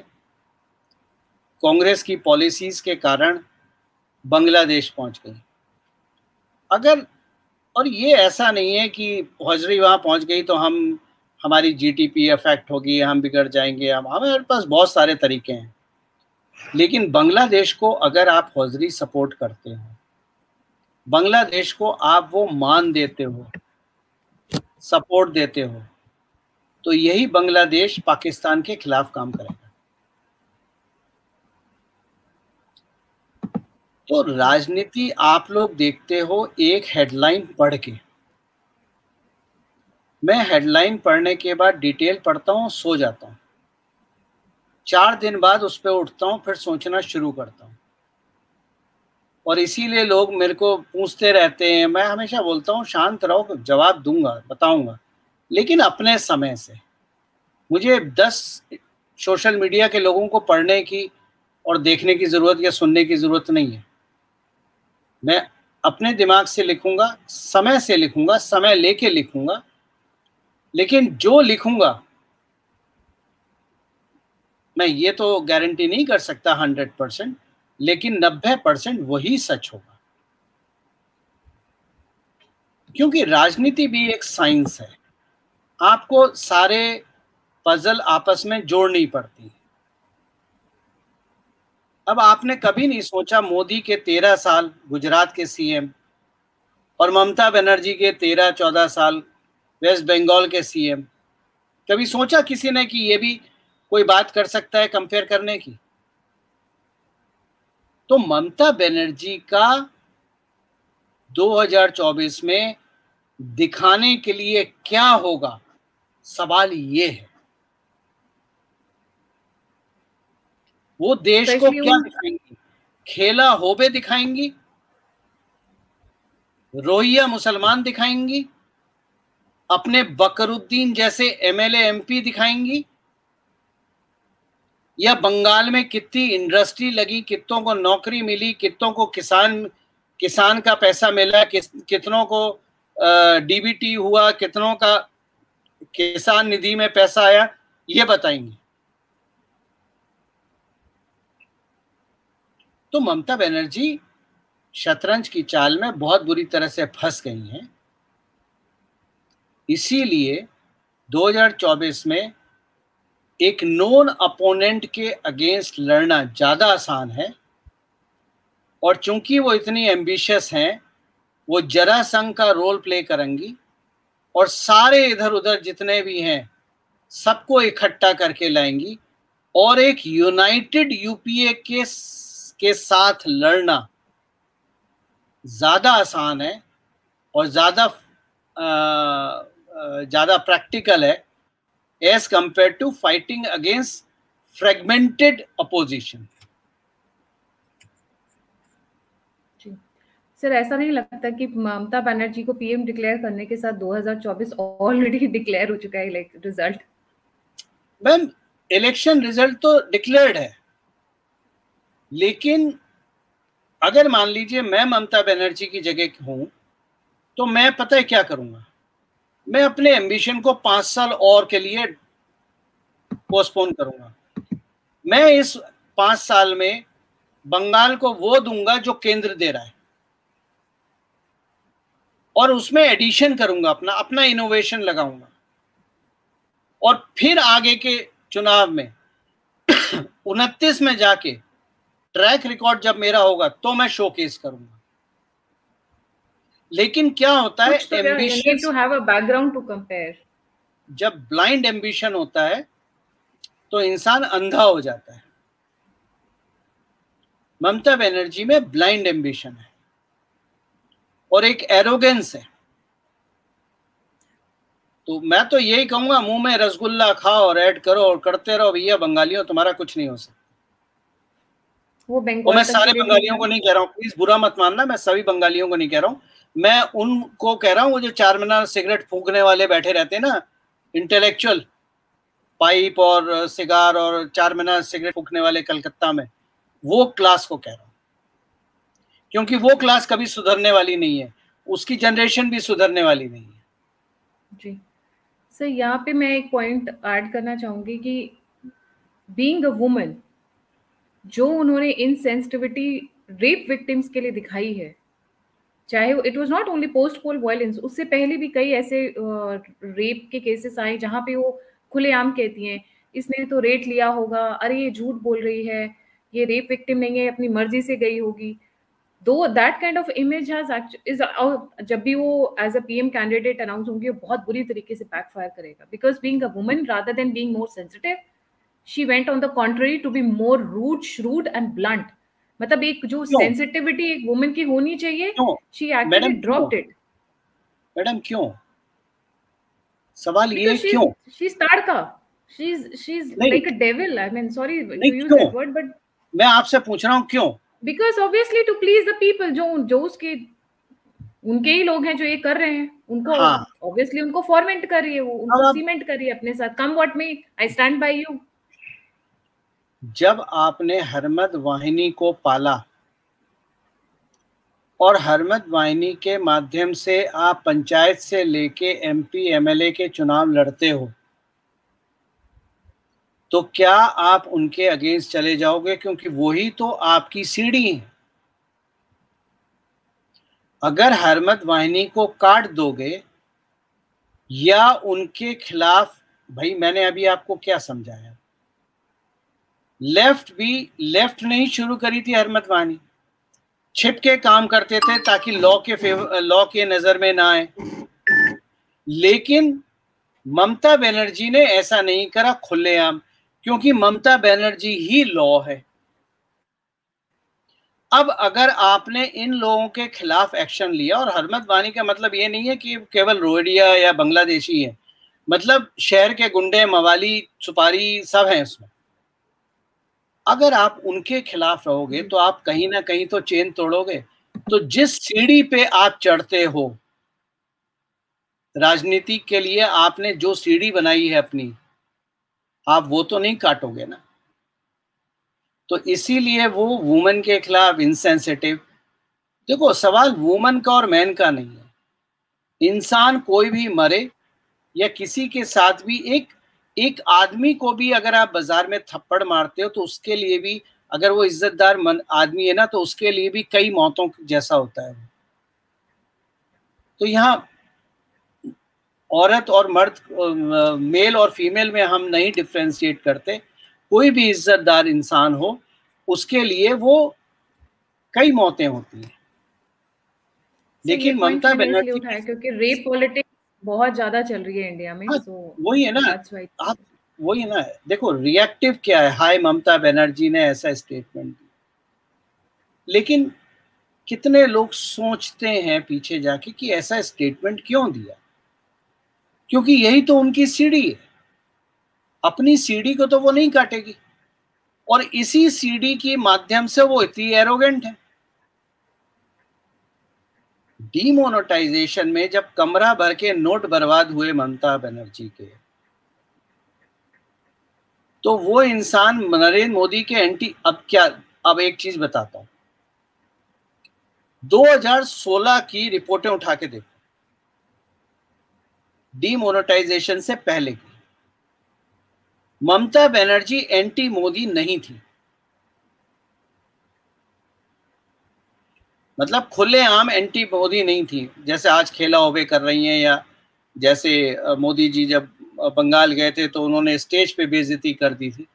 B: कांग्रेस की पॉलिसीज के कारण बांग्लादेश पहुंच गई। अगर, और ये ऐसा नहीं है कि हौजरी वहां पहुंच गई तो हमारी जीडीपी अफेक्ट होगी, हम बिगड़ जाएंगे, हमारे पास बहुत सारे तरीके हैं। लेकिन बांग्लादेश को अगर आप हौजरी सपोर्ट करते हो, बांग्लादेश को आप वो मान देते हो, सपोर्ट देते हो, तो यही बांग्लादेश पाकिस्तान के खिलाफ काम करेगा। तो राजनीति आप लोग देखते हो एक हेडलाइन पढ़ के। मैं हेडलाइन पढ़ने के बाद डिटेल पढ़ता हूँ, सो जाता हूँ, 4 दिन बाद उस पर उठता हूँ, फिर सोचना शुरू करता हूँ। और इसीलिए लोग मेरे को पूछते रहते हैं, मैं हमेशा बोलता हूँ शांत रहो, जवाब दूंगा, बताऊंगा, लेकिन अपने समय से। मुझे 10 सोशल मीडिया के लोगों को पढ़ने की और देखने की जरूरत या सुनने की जरूरत नहीं है। मैं अपने दिमाग से लिखूंगा, समय से लिखूंगा, समय लेके लिखूंगा, लेकिन जो लिखूंगा मैं ये तो गारंटी नहीं कर सकता 100%, लेकिन 90% वही सच होगा। क्योंकि राजनीति भी एक साइंस है, आपको सारे पजल आपस में जोड़नी पड़ती है। अब आपने कभी नहीं सोचा मोदी के 13 साल गुजरात के सीएम और ममता बनर्जी के 13-14 साल वेस्ट बंगाल के सीएम, कभी सोचा किसी ने कि ये भी कोई बात कर सकता है कंपेयर करने की? तो ममता बनर्जी का 2024 में दिखाने के लिए क्या होगा, सवाल ये है। वो देश को क्या दिखाएंगी? खेला होबे दिखाएंगी, रोहिया मुसलमान दिखाएंगी, अपने बकरुद्दीन जैसे एमएलए एमपी दिखाएंगी, या बंगाल में कितनी इंडस्ट्री लगी, कितनों को नौकरी मिली, कितनों को किसान का पैसा मिला, कितनों को डीबीटी हुआ, कितनों का किसान निधि में पैसा आया, ये बताएंगे। तो ममता बनर्जी शतरंज की चाल में बहुत बुरी तरह से फंस गई हैं। इसीलिए 2024 में एक नॉन अपोनेंट के अगेंस्ट लड़ना ज्यादा आसान है। और चूंकि वो इतनी एम्बिशियस हैं, वो जरासंघ का रोल प्ले करेंगी और सारे इधर उधर जितने भी हैं सबको इकट्ठा करके लाएंगी, और एक यूनाइटेड यूपीए के साथ लड़ना ज्यादा आसान है और ज्यादा प्रैक्टिकल है as compare to fighting against fragmented opposition.
A: Sir, ऐसा नहीं लगता कि ममता बनर्जी को पीएम डिक्लेयर करने के साथ 2024 ऑलरेडी डिक्लेयर हो चुका है रिजल्ट?
B: मैम इलेक्शन रिजल्ट तो डिक्लेयर्ड है, लेकिन अगर मान लीजिए मैं ममता बनर्जी की जगह हूं तो मैं पता है क्या करूंगा, मैं अपने एम्बिशन को 5 साल और के लिए पोस्टपोन करूंगा। मैं इस 5 साल में बंगाल को वो दूंगा जो केंद्र दे रहा है, और उसमें एडिशन करूंगा, अपना अपना इनोवेशन लगाऊंगा, और फिर आगे के चुनाव में 29 में जाके ट्रैक रिकॉर्ड जब मेरा होगा तो मैं शोकेस करूंगा। लेकिन क्या होता है,
A: कुछ तो you need to have a background to compare.
B: जब ब्लाइंड एम्बिशन होता है तो इंसान अंधा हो जाता है। ममता बनर्जी में ब्लाइंड एम्बिशन है और एक एरोगेंस है। तो मैं तो यही कहूंगा, मुंह में रसगुल्ला खाओ और ऐड करो और करते रहो भैया, बंगालियों तुम्हारा कुछ नहीं हो सकता।
A: वो
B: और मैं सारे बंगालियों को नहीं कह रहा हूँ, प्लीज बुरा मत मानना, मैं सभी बंगालियों को नहीं कह रहा हूँ, मैं उनको कह रहा हूँ वो जो 4 मीनार सिगरेट फूकने वाले बैठे रहते हैं ना, इंटेलेक्चुअल, पाइप और सिगार और 4 मीनार सिगरेट फूकने वाले कलकत्ता में, वो क्लास को कह रहा हूँ, क्योंकि वो क्लास कभी सुधरने वाली नहीं है, उसकी जनरेशन भी सुधरने वाली नहीं है।
A: जी सर, यहाँ पे मैं एक पॉइंट ऐड करना चाहूंगी कि बीइंग अ वुमन, जो उन्होंने इनसेंसिटिविटी रेप विक्टिम्स के लिए दिखाई है, चाहे it was not only post pole violence, उससे पहले भी कई ऐसे रेप के केसेस आए जहां पे वो खुलेआम कहती हैं इसने तो रेट लिया होगा, अरे ये झूठ बोल रही है, ये रेप विक्टिम नहीं है, अपनी मर्जी से गई होगी। दो that kind of image has is, जब भी वो as a PM candidate announce होंगे, वो बहुत बुरी तरीके से बैकफायर करेगा, because being a woman rather than being more sensitive, she went on the contrary to be more rude, shrewd and blunt. मतलब एक जो सेंसिटिविटी एक वुमन की होनी चाहिए, she actually dropped it.
B: Madam क्यों? सवाल ये
A: Because
B: क्यों?
A: she's tadka, she's like a devil, I mean sorry to use
B: क्यों?
A: that word, but
B: मैं आपसे पूछ रहा हूँ क्यों?
A: because obviously to please the people, जो उसके उनके ही लोग हैं जो ये कर रहे हैं, उनको
B: हाँ,
A: ऑब्वियसली उनको फॉर्मेट कर रही है, वो उनको सीमेंट कर रही है अपने साथ, come what may, I stand by you.
B: जब आपने हरमद वाहिनी को पाला और हरमद वाहिनी के माध्यम से आप पंचायत से लेके एमपी एमएलए के चुनाव लड़ते हो, तो क्या आप उनके अगेंस्ट चले जाओगे? क्योंकि वही तो आपकी सीढ़ी है। अगर हरमद वाहिनी को काट दोगे या उनके खिलाफ, भाई मैंने अभी आपको क्या समझाया, लेफ्ट नहीं शुरू करी थी हरमद वाहिनी, छिप के काम करते थे ताकि लॉ के नजर में ना आए, लेकिन ममता बनर्जी ने ऐसा नहीं करा खुलेआम, क्योंकि ममता बनर्जी ही लॉ है। अब अगर आपने इन लोगों के खिलाफ एक्शन लिया, और हरमद वानी का मतलब ये नहीं है कि केवल रोहिंग्या या बांग्लादेशी है, मतलब शहर के गुंडे, मवाली, सुपारी सब हैं उसमें। अगर आप उनके खिलाफ रहोगे तो आप कहीं ना कहीं तो चेन तोड़ोगे। तो जिस सीढ़ी पे आप चढ़ते हो, राजनीति के लिए आपने जो सीढ़ी बनाई है अपनी, आप वो तो नहीं काटोगे ना। तो इसीलिए वो वुमेन के खिलाफ इनसेंसिटिव। देखो, सवाल वुमेन का और मैन का नहीं है। इंसान कोई भी मरे या किसी के साथ भी, एक आदमी को भी अगर आप बाजार में थप्पड़ मारते हो तो उसके लिए भी, अगर वो इज्जतदार आदमी है ना, तो उसके लिए भी कई मौतों जैसा होता है। तो यहाँ औरत और मर्द, मेल और फीमेल में हम नहीं डिफ्रेंशिएट करते। कोई भी इज्जतदार इंसान हो, उसके लिए वो कई मौतें होती हैं। लेकिन ममता बनर्जी
A: उठाया क्योंकि रेप पॉलिटिक्स बहुत ज्यादा चल रही है इंडिया में। सो
B: वही है ना, आप वही है ना। देखो रिएक्टिव क्या है, हाय ममता बनर्जी ने ऐसा स्टेटमेंट दिया, लेकिन कितने लोग सोचते हैं पीछे जाके कि ऐसा स्टेटमेंट क्यों दिया? क्योंकि यही तो उनकी सीढ़ी है। अपनी सीढ़ी को तो वो नहीं काटेगी, और इसी सीढ़ी के माध्यम से वो इतनी एरोगेंट है। डीमोनेटाइजेशन में जब कमरा भर के नोट बर्बाद हुए ममता बनर्जी के, तो वो इंसान नरेंद्र मोदी के एंटी, अब एक चीज बताता हूं, 2016 की रिपोर्टें उठा के देखो, डीमोनेटाइजेशन से पहले की, ममता बनर्जी एंटी मोदी नहीं थी, मतलब खुलेआम एंटी मोदी नहीं थी, जैसे आज खेला होवे कर रही हैं, या जैसे मोदी जी जब बंगाल गए थे तो उन्होंने स्टेज पे बेइज्जती कर दी थी।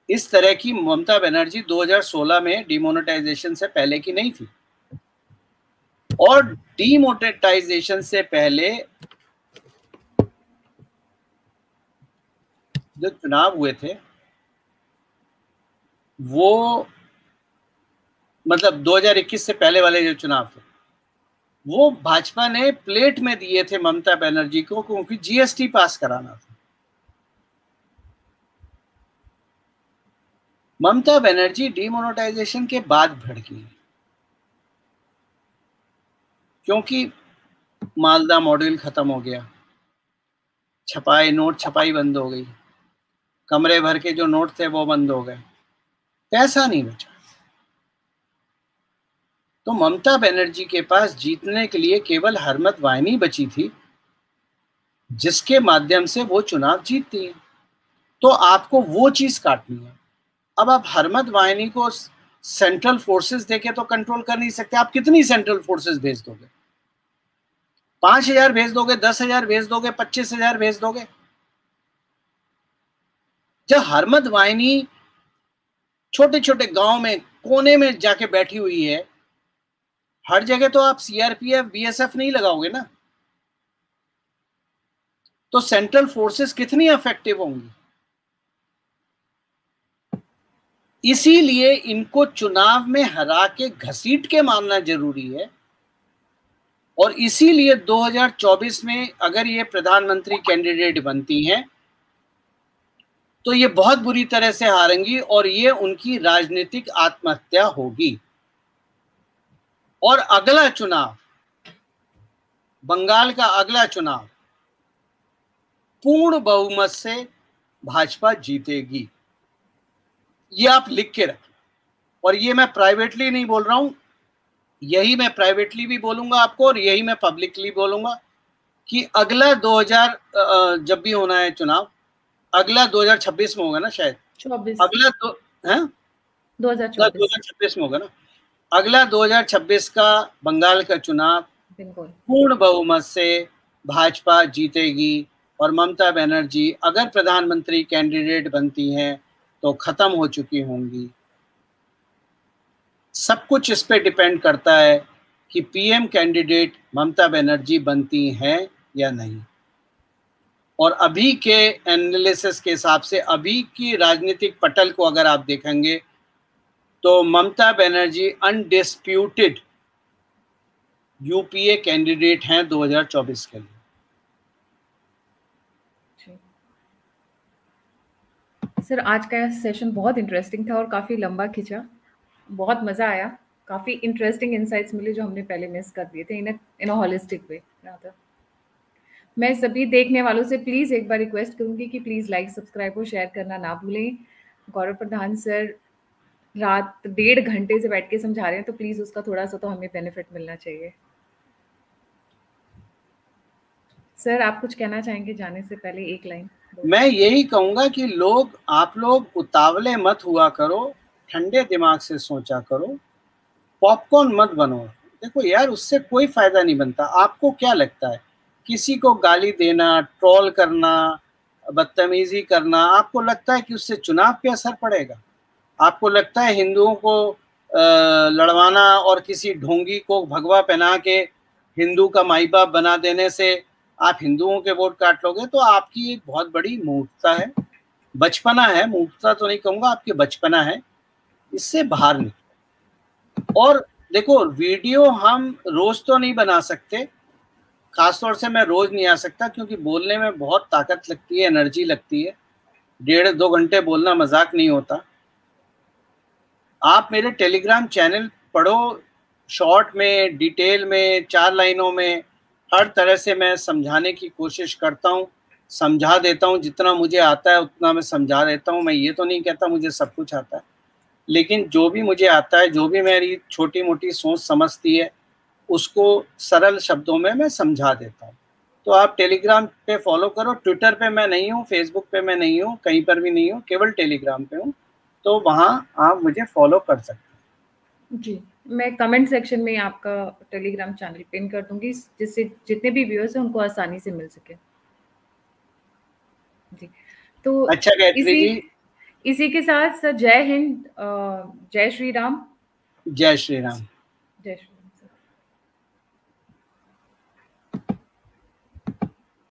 B: इस तरह की ममता बनर्जी 2016 में डीमोनेटाइजेशन से पहले की नहीं थी। और डीमोनेटाइजेशन से पहले जो चुनाव हुए थे वो, मतलब 2021 से पहले वाले जो चुनाव थे, वो भाजपा ने प्लेट में दिए थे ममता बनर्जी को, क्योंकि जीएसटी पास कराना था। ममता बनर्जी डीमोनेटाइजेशन के बाद भड़की, क्योंकि मालदा मॉड्यूल खत्म हो गया, नोट छपाई बंद हो गई, कमरे भर के जो नोट थे वो बंद हो गए, पैसा नहीं बचा। तो ममता बनर्जी के पास जीतने के लिए केवल हरमत वाहिनी बची थी, जिसके माध्यम से वो चुनाव जीतती है। तो आपको वो चीज काटनी है। अब आप हरमत वाहिनी को सेंट्रल फोर्सेस देके तो कंट्रोल कर नहीं सकते। आप कितनी सेंट्रल फोर्सेस भेज दोगे? 5,000 भेज दोगे, 10,000 भेज दोगे, 25,000 भेज दोगे? जब हरमत वाहिनी छोटे छोटे गांव में कोने में जाके बैठी हुई है, हर जगह तो आप सीआरपीएफ बीएसएफ नहीं लगाओगे ना, तो सेंट्रल फोर्सेस कितनी इफेक्टिव होंगी? इसीलिए इनको चुनाव में हरा के घसीट के मारना जरूरी है। और इसीलिए 2024 में अगर ये प्रधानमंत्री कैंडिडेट बनती हैं तो ये बहुत बुरी तरह से हारेंगी और ये उनकी राजनीतिक आत्महत्या होगी। और अगला चुनाव, बंगाल का अगला चुनाव, पूर्ण बहुमत से भाजपा जीतेगी। ये आप लिख के रखें। और ये मैं प्राइवेटली नहीं बोल रहा हूं, यही मैं प्राइवेटली भी बोलूंगा आपको और यही मैं पब्लिकली बोलूंगा कि अगला 2000 जब भी होना है चुनाव, अगला 2026 में होगा ना, शायद
A: 24
B: अगला तो है 2026 में होगा ना, अगला 2026 का बंगाल का चुनाव पूर्ण बहुमत से भाजपा जीतेगी। और ममता बनर्जी अगर प्रधानमंत्री कैंडिडेट बनती हैं तो खत्म हो चुकी होंगी। सब कुछ इस पे डिपेंड करता है कि पीएम कैंडिडेट ममता बनर्जी बनती हैं या नहीं। और अभी के एनालिसिस के हिसाब से, अभी की राजनीतिक पटल को अगर आप देखेंगे तो Mamata Banerjee undisputed UPA candidate हैं 2024 के लिए।
A: सर, आज का सेशन बहुत इंटरेस्टिंग था और काफ़ी लंबा खिंचा, बहुत मज़ा आया, काफ़ी इंटरेस्टिंग इंसाइट्स मिले जो हमने पहले मिस कर दिए थे इन अ होलिस्टिक वे। मैं सभी देखने वालों से प्लीज़ एक बार रिक्वेस्ट करूंगी कि प्लीज़ लाइक, सब्सक्राइब और शेयर करना ना भूलें। गौरव प्रधान सर रात 1.5 घंटे से बैठ के समझा रहे हैं, तो प्लीज़ उसका थोड़ा सा तो हमें बेनिफिट मिलना चाहिए। सर, आप कुछ कहना चाहेंगे जाने से पहले? एक लाइन।
B: मैं यही कहूंगा कि आप लोग उतावले मत हुआ करो, ठंडे दिमाग से सोचा करो, पॉपकॉर्न मत बनो। देखो यार, उससे कोई फायदा नहीं बनता। आपको क्या लगता है किसी को गाली देना, ट्रोल करना, बदतमीजी करना, आपको लगता है कि उससे चुनाव पे असर पड़ेगा? आपको लगता है हिंदुओं को लड़वाना और किसी ढोंगी को भगवा पहना के हिंदू का माई बाप बना देने से आप हिंदुओं के वोट काट लोगे? तो आपकी एक बहुत बड़ी मूर्खता है, बचपना है। मूर्खता तो नहीं कहूंगा, आपकी बचपना है। इससे बाहर निकलो। और देखो, वीडियो हम रोज तो नहीं बना सकते, खासतौर से मैं रोज नहीं आ सकता, क्योंकि बोलने में बहुत ताकत लगती है, एनर्जी लगती है। 1.5-2 घंटे बोलना मजाक नहीं होता। आप मेरे टेलीग्राम चैनल पढ़ो, शॉर्ट में, डिटेल में, 4 लाइनों में, हर तरह से मैं समझाने की कोशिश करता हूँ। समझा देता हूँ, जितना मुझे आता है उतना मैं समझा देता हूँ। मैं ये तो नहीं कहता मुझे सब कुछ आता है, लेकिन जो भी मुझे आता है, जो भी मेरी छोटी मोटी सोच समझती है, उसको सरल शब्दों में मैं समझा देता हूँ। तो आप टेलीग्राम पे फॉलो करो। ट्विटर पे मैं नहीं हूँ, फेसबुक पे मैं नहीं हूँ, कहीं पर भी नहीं हूँ, केवल टेलीग्राम पे हूँ। तो वहाँ आप मुझे फॉलो कर सकते हैं।
A: जी, मैं कमेंट सेक्शन में आपका टेलीग्राम चैनल पिन कर दूंगी, जिससे जितने भी व्यूअर्स हैं उनको आसानी से मिल सके। जी, तो
B: अच्छा गायत्री
A: इसी
B: जी,
A: इसी के साथ सर, जय हिंद, जय श्री राम।
B: जय श्री राम।
A: जय श्री